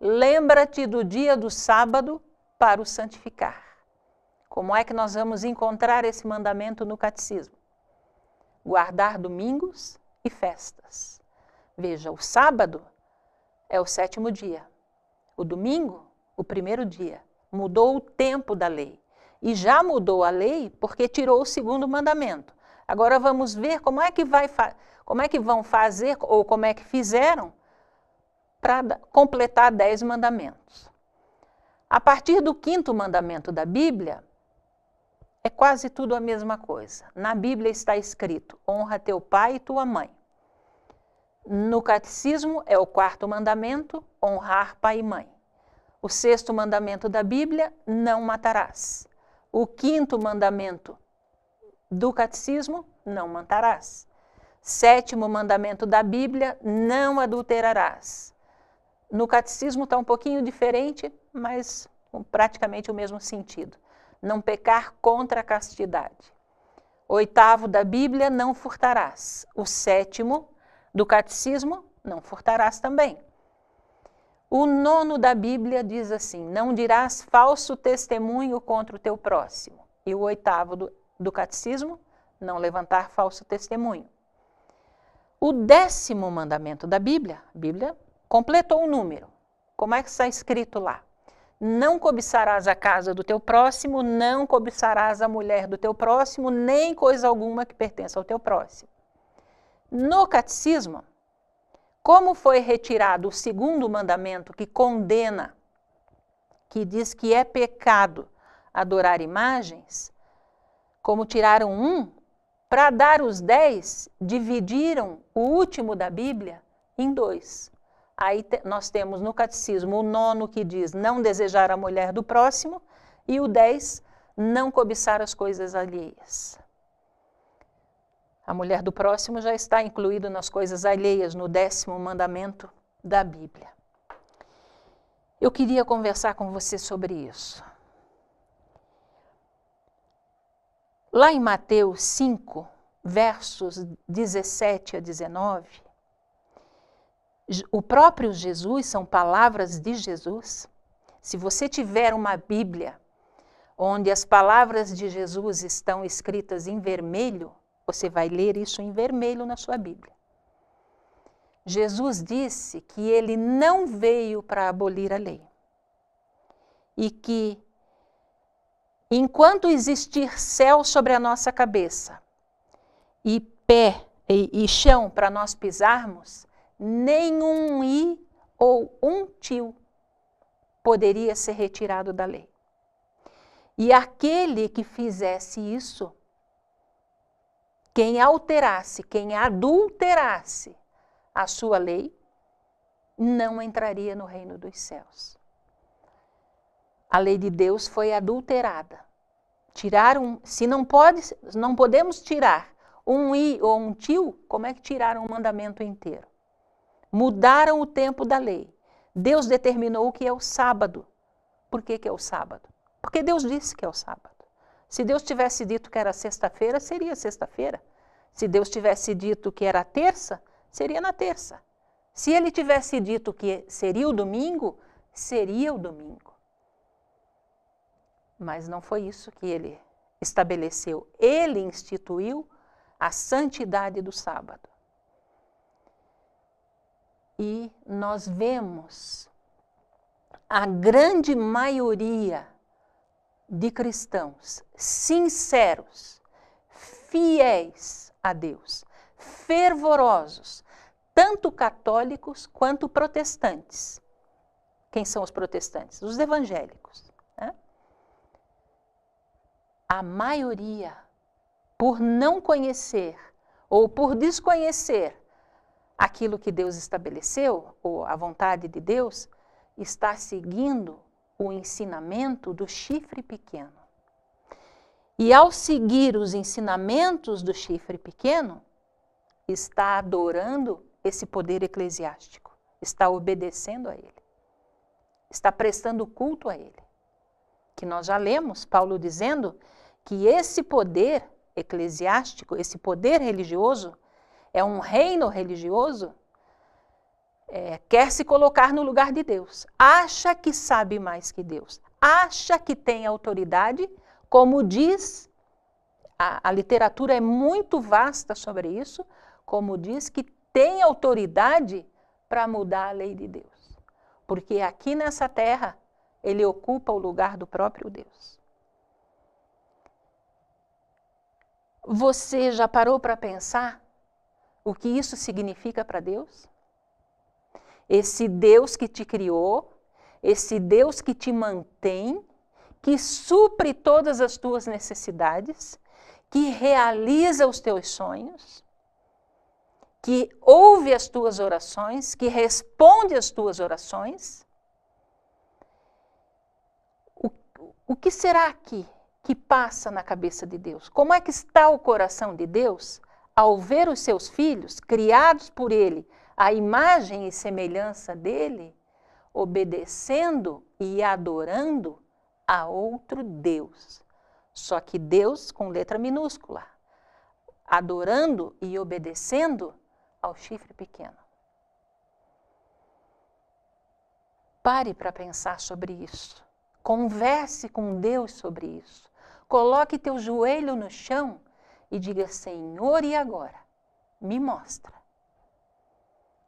lembra-te do dia do sábado para o santificar. Como é que nós vamos encontrar esse mandamento no Catecismo? Guardar domingos e festas. Veja, o sábado é o 7º dia. O domingo, o 1º dia. Mudou o tempo da lei. E já mudou a lei porque tirou o 2º mandamento. Agora vamos ver como é que vão fazer, ou como é que fizeram, para completar 10 mandamentos. A partir do 5º mandamento da Bíblia, é quase tudo a mesma coisa. Na Bíblia está escrito: honra teu pai e tua mãe. No Catecismo é o 4º mandamento: honrar pai e mãe. O 6º mandamento da Bíblia: não matarás. O 5º mandamento do catecismo, não matarás. 7º mandamento da Bíblia, não adulterarás. No catecismo está um pouquinho diferente, mas praticamente o mesmo sentido. Não pecar contra a castidade. 8º da Bíblia, não furtarás. O 7º do catecismo, não furtarás também. O 9º da Bíblia diz assim, não dirás falso testemunho contra o teu próximo. E o 8º do catecismo, não levantar falso testemunho. O 10º mandamento da Bíblia, a Bíblia completou o número. Como é que está escrito lá? Não cobiçarás a casa do teu próximo, não cobiçarás a mulher do teu próximo, nem coisa alguma que pertença ao teu próximo. No catecismo, como foi retirado o 2º mandamento que condena, que diz que é pecado adorar imagens, como tiraram um, para dar os 10, dividiram o último da Bíblia em 2. Aí nós temos no catecismo o 9º que diz não desejar a mulher do próximo e o 10, não cobiçar as coisas alheias. A mulher do próximo já está incluída nas coisas alheias no 10º mandamento da Bíblia. Eu queria conversar com você sobre isso. Lá em Mateus 5, versos 17 a 19, o próprio Jesus, são palavras de Jesus. Se você tiver uma Bíblia onde as palavras de Jesus estão escritas em vermelho, você vai ler isso em vermelho na sua Bíblia. Jesus disse que ele não veio para abolir a lei. E que, enquanto existir céu sobre a nossa cabeça e pé e chão para nós pisarmos, nenhum i ou um tio poderia ser retirado da lei. E aquele que fizesse isso, quem alterasse, quem adulterasse a sua lei, não entraria no reino dos céus. A lei de Deus foi adulterada. Tiraram, se não podemos tirar um i ou um tio, como é que tiraram o mandamento inteiro? Mudaram o tempo da lei. Deus determinou o que é o sábado. Por que é o sábado? Porque Deus disse que é o sábado. Se Deus tivesse dito que era sexta-feira, seria sexta-feira. Se Deus tivesse dito que era terça, seria na terça. Se ele tivesse dito que seria o domingo, seria o domingo. Mas não foi isso que ele estabeleceu. Ele instituiu a santidade do sábado. E nós vemos a grande maioria de cristãos sinceros, fiéis a Deus, fervorosos, tanto católicos quanto protestantes. Quem são os protestantes? Os evangélicos. Né? A maioria, por não conhecer ou por desconhecer aquilo que Deus estabeleceu, ou a vontade de Deus, está seguindo o ensinamento do chifre pequeno. E ao seguir os ensinamentos do chifre pequeno, está adorando esse poder eclesiástico, está obedecendo a ele, está prestando culto a ele. Que nós já lemos Paulo dizendo que esse poder eclesiástico, esse poder religioso, é um reino religioso, quer se colocar no lugar de Deus. Acha que sabe mais que Deus. Acha que tem autoridade, como diz, a literatura é muito vasta sobre isso, como diz que tem autoridade para mudar a lei de Deus. Porque aqui nessa terra, ele ocupa o lugar do próprio Deus. Você já parou para pensar o que isso significa para Deus? Esse Deus que te criou, esse Deus que te mantém, que supre todas as tuas necessidades, que realiza os teus sonhos, que ouve as tuas orações, que responde às tuas orações. O que será que que passa na cabeça de Deus? Como é que está o coração de Deus ao ver os seus filhos, criados por Ele, à imagem e semelhança dEle, obedecendo e adorando a outro Deus? Só que Deus com letra minúscula, adorando e obedecendo ao chifre pequeno. Pare para pensar sobre isso. Converse com Deus sobre isso. Coloque teu joelho no chão e diga: Senhor, e agora? Me mostra.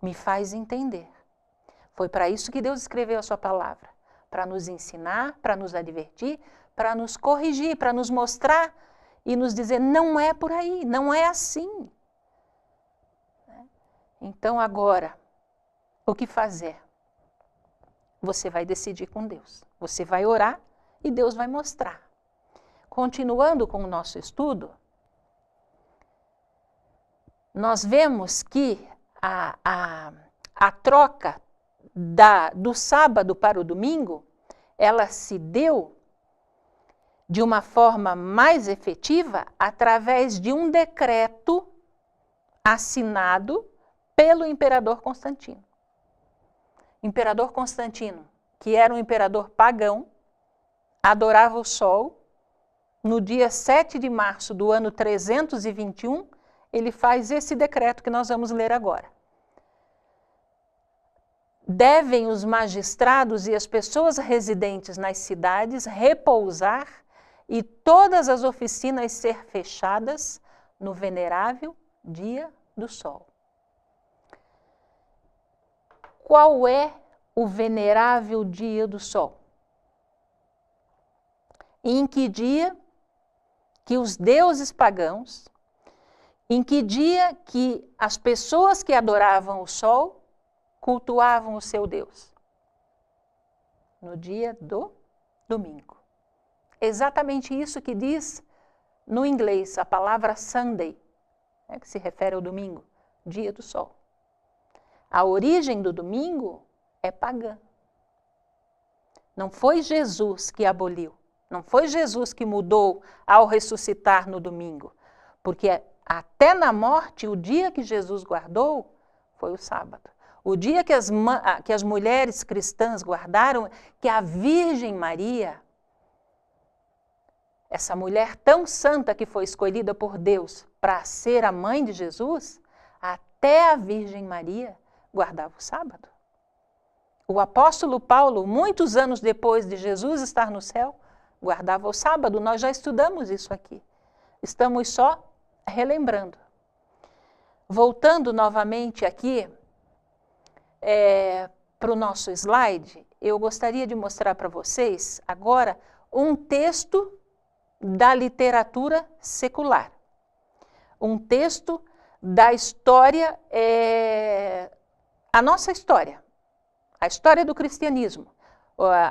Me faz entender. Foi para isso que Deus escreveu a sua palavra. Para nos ensinar, para nos advertir, para nos corrigir, para nos mostrar e nos dizer: não é por aí, não é assim. Então agora, o que fazer? Você vai decidir com Deus. Você vai orar e Deus vai mostrar. Continuando com o nosso estudo, nós vemos que a troca do sábado para o domingo, ela se deu de uma forma mais efetiva através de um decreto assinado pelo imperador Constantino. Imperador Constantino, que era um imperador pagão, adorava o sol. No dia 7 de março do ano 321, ele faz esse decreto que nós vamos ler agora. Devem os magistrados e as pessoas residentes nas cidades repousar e todas as oficinas ser fechadas no venerável dia do sol. Qual é o venerável dia do sol? Em que dia que os deuses pagãos, em que dia que as pessoas que adoravam o sol cultuavam o seu Deus? No dia do domingo. Exatamente isso que diz no inglês a palavra Sunday, que se refere ao domingo, dia do sol. A origem do domingo é pagã. Não foi Jesus que aboliu, não foi Jesus que mudou ao ressuscitar no domingo, porque até na morte, o dia que Jesus guardou foi o sábado. O dia que as mulheres cristãs guardaram, que a Virgem Maria, essa mulher tão santa que foi escolhida por Deus para ser a mãe de Jesus, até a Virgem Maria guardava o sábado. O apóstolo Paulo, muitos anos depois de Jesus estar no céu, guardava o sábado. Nós já estudamos isso aqui. Estamos só relembrando. Voltando novamente aqui para o nosso slide, eu gostaria de mostrar para vocês agora um texto da literatura secular. Um texto da história, a nossa história, a história do cristianismo,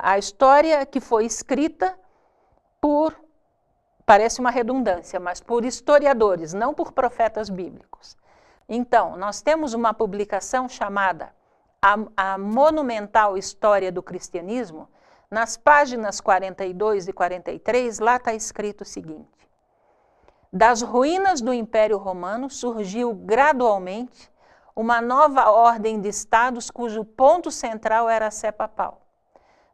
a história que foi escrita por, parece uma redundância, mas por historiadores, não por profetas bíblicos. Então, nós temos uma publicação chamada A Monumental História do Cristianismo. Nas páginas 42 e 43, lá está escrito o seguinte: das ruínas do Império Romano surgiu gradualmente uma nova ordem de estados cujo ponto central era a Sé Papal.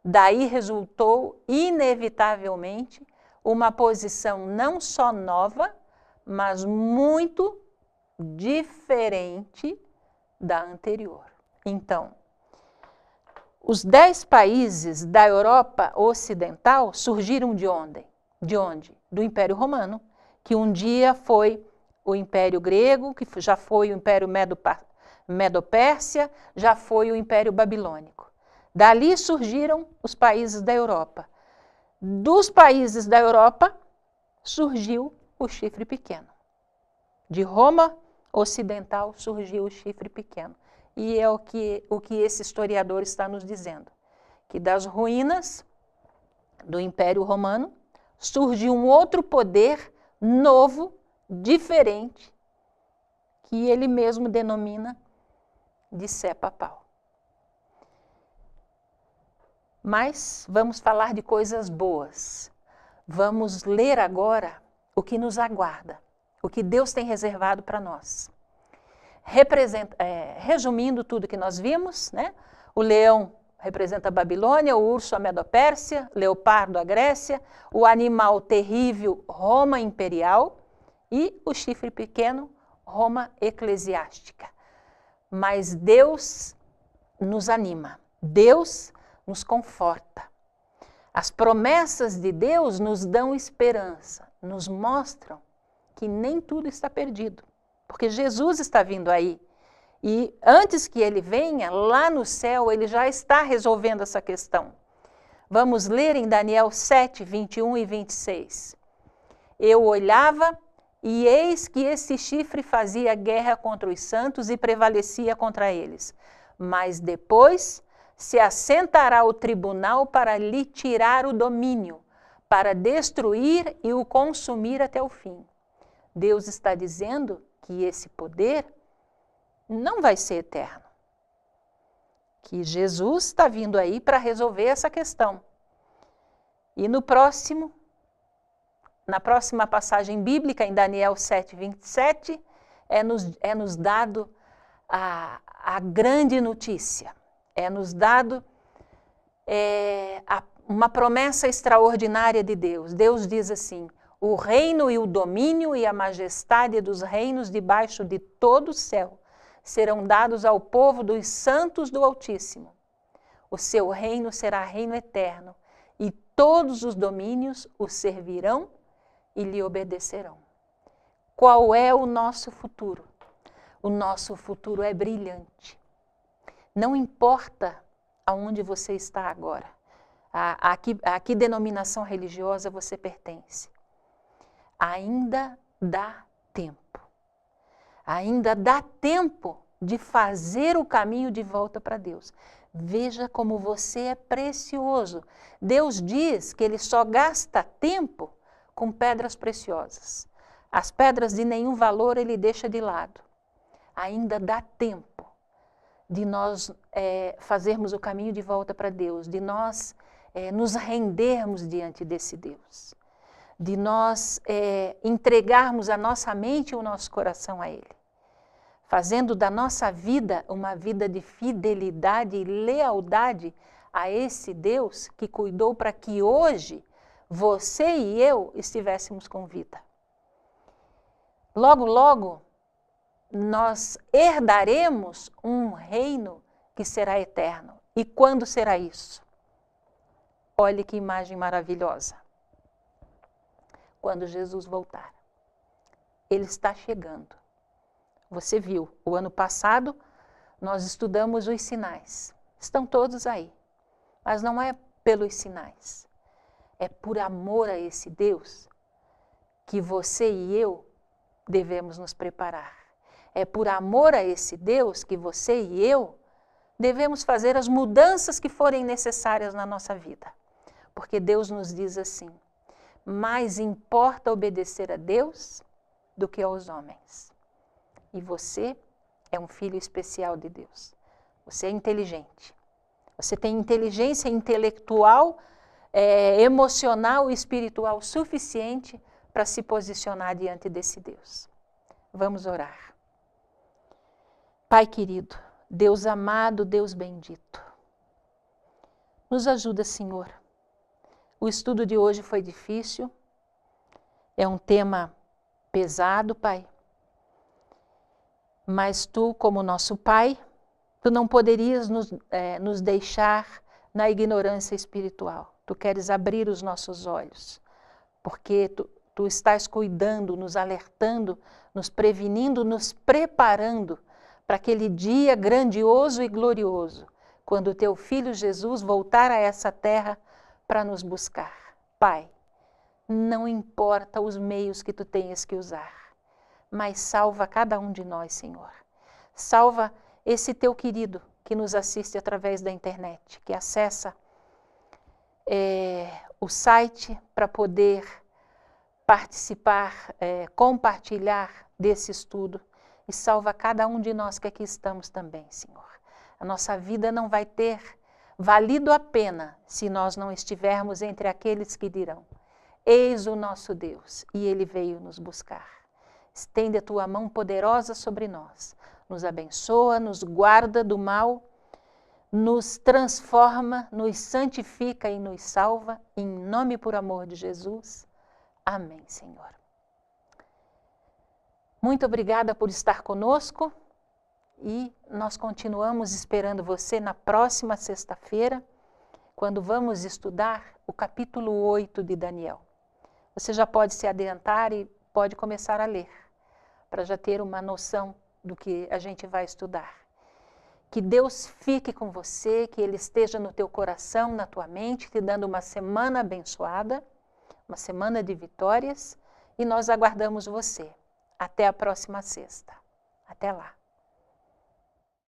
Daí resultou, inevitavelmente, uma posição não só nova, mas muito diferente da anterior. Então, os 10 países da Europa Ocidental surgiram de onde? De onde? Do Império Romano, que um dia foi o Império Grego, que já foi o Império Medo-Pérsia, já foi o Império Babilônico. Dali surgiram os países da Europa. Dos países da Europa surgiu o chifre pequeno. De Roma Ocidental surgiu o chifre pequeno. E é o que esse historiador está nos dizendo, que das ruínas do Império Romano surgiu um outro poder novo, diferente, que ele mesmo denomina de Sé Papal. Mas vamos falar de coisas boas. Vamos ler agora o que nos aguarda, o que Deus tem reservado para nós. Resumindo tudo que nós vimos, né? O leão representa a Babilônia, o urso a Medo-Pérsia, leopardo a Grécia, o animal terrível Roma imperial e o chifre pequeno Roma eclesiástica. Mas Deus nos anima, Deus nos conforta. As promessas de Deus nos dão esperança, nos mostram que nem tudo está perdido, porque Jesus está vindo aí. E antes que ele venha, lá no céu, ele já está resolvendo essa questão. Vamos ler em Daniel 7, 21 e 26. Eu olhava e eis que esse chifre fazia guerra contra os santos e prevalecia contra eles. Mas depois se assentará o tribunal para lhe tirar o domínio, para destruir e o consumir até o fim. Deus está dizendo que esse poder não vai ser eterno. Que Jesus está vindo aí para resolver essa questão. E na próxima passagem bíblica, em Daniel 7, 27, é nos dado a grande notícia. É nos dado uma promessa extraordinária de Deus. Deus diz assim: o reino e o domínio e a majestade dos reinos debaixo de todo o céu serão dados ao povo dos santos do Altíssimo. O seu reino será reino eterno, e todos os domínios o servirão e lhe obedecerão. Qual é o nosso futuro? O nosso futuro é brilhante. Não importa aonde você está agora, a que denominação religiosa você pertence. Ainda dá tempo. Ainda dá tempo de fazer o caminho de volta para Deus. Veja como você é precioso. Deus diz que ele só gasta tempo com pedras preciosas. As pedras de nenhum valor ele deixa de lado. Ainda dá tempo de nós fazermos o caminho de volta para Deus, de nós nos rendermos diante desse Deus, de nós entregarmos a nossa mente e o nosso coração a Ele, fazendo da nossa vida uma vida de fidelidade e lealdade a esse Deus que cuidou para que hoje você e eu estivéssemos com vida. Logo, logo, nós herdaremos um reino que será eterno. E quando será isso? Olhe que imagem maravilhosa. Quando Jesus voltar. Ele está chegando. Você viu, o ano passado nós estudamos os sinais. Estão todos aí. Mas não é pelos sinais. É por amor a esse Deus que você e eu devemos nos preparar. É por amor a esse Deus que você e eu devemos fazer as mudanças que forem necessárias na nossa vida. Porque Deus nos diz assim: mais importa obedecer a Deus do que aos homens. E você é um filho especial de Deus. Você é inteligente. Você tem inteligência intelectual, emocional e espiritual suficiente para se posicionar diante desse Deus. Vamos orar. Pai querido, Deus amado, Deus bendito, nos ajuda, Senhor. O estudo de hoje foi difícil, é um tema pesado, Pai, mas Tu, como nosso Pai, Tu não poderias nos deixar na ignorância espiritual. Tu queres abrir os nossos olhos, porque Tu estás cuidando, nos alertando, nos prevenindo, nos preparando para aquele dia grandioso e glorioso, quando Teu Filho Jesus voltar a essa terra para nos buscar. Pai, não importa os meios que Tu tenhas que usar, mas salva cada um de nós, Senhor. Salva esse Teu querido que nos assiste através da internet, que acessa o site para poder participar, compartilhar desse estudo. E salva cada um de nós que aqui estamos também, Senhor. A nossa vida não vai ter valido a pena se nós não estivermos entre aqueles que dirão: Eis o nosso Deus, e Ele veio nos buscar. Estende a tua mão poderosa sobre nós, nos abençoa, nos guarda do mal, nos transforma, nos santifica e nos salva, em nome e por amor de Jesus. Amém, Senhor. Muito obrigada por estar conosco e nós continuamos esperando você na próxima sexta-feira, quando vamos estudar o capítulo 8 de Daniel. Você já pode se adiantar e pode começar a ler, para já ter uma noção do que a gente vai estudar. Que Deus fique com você, que Ele esteja no teu coração, na tua mente, te dando uma semana abençoada, uma semana de vitórias, e nós aguardamos você. Até a próxima sexta. Até lá.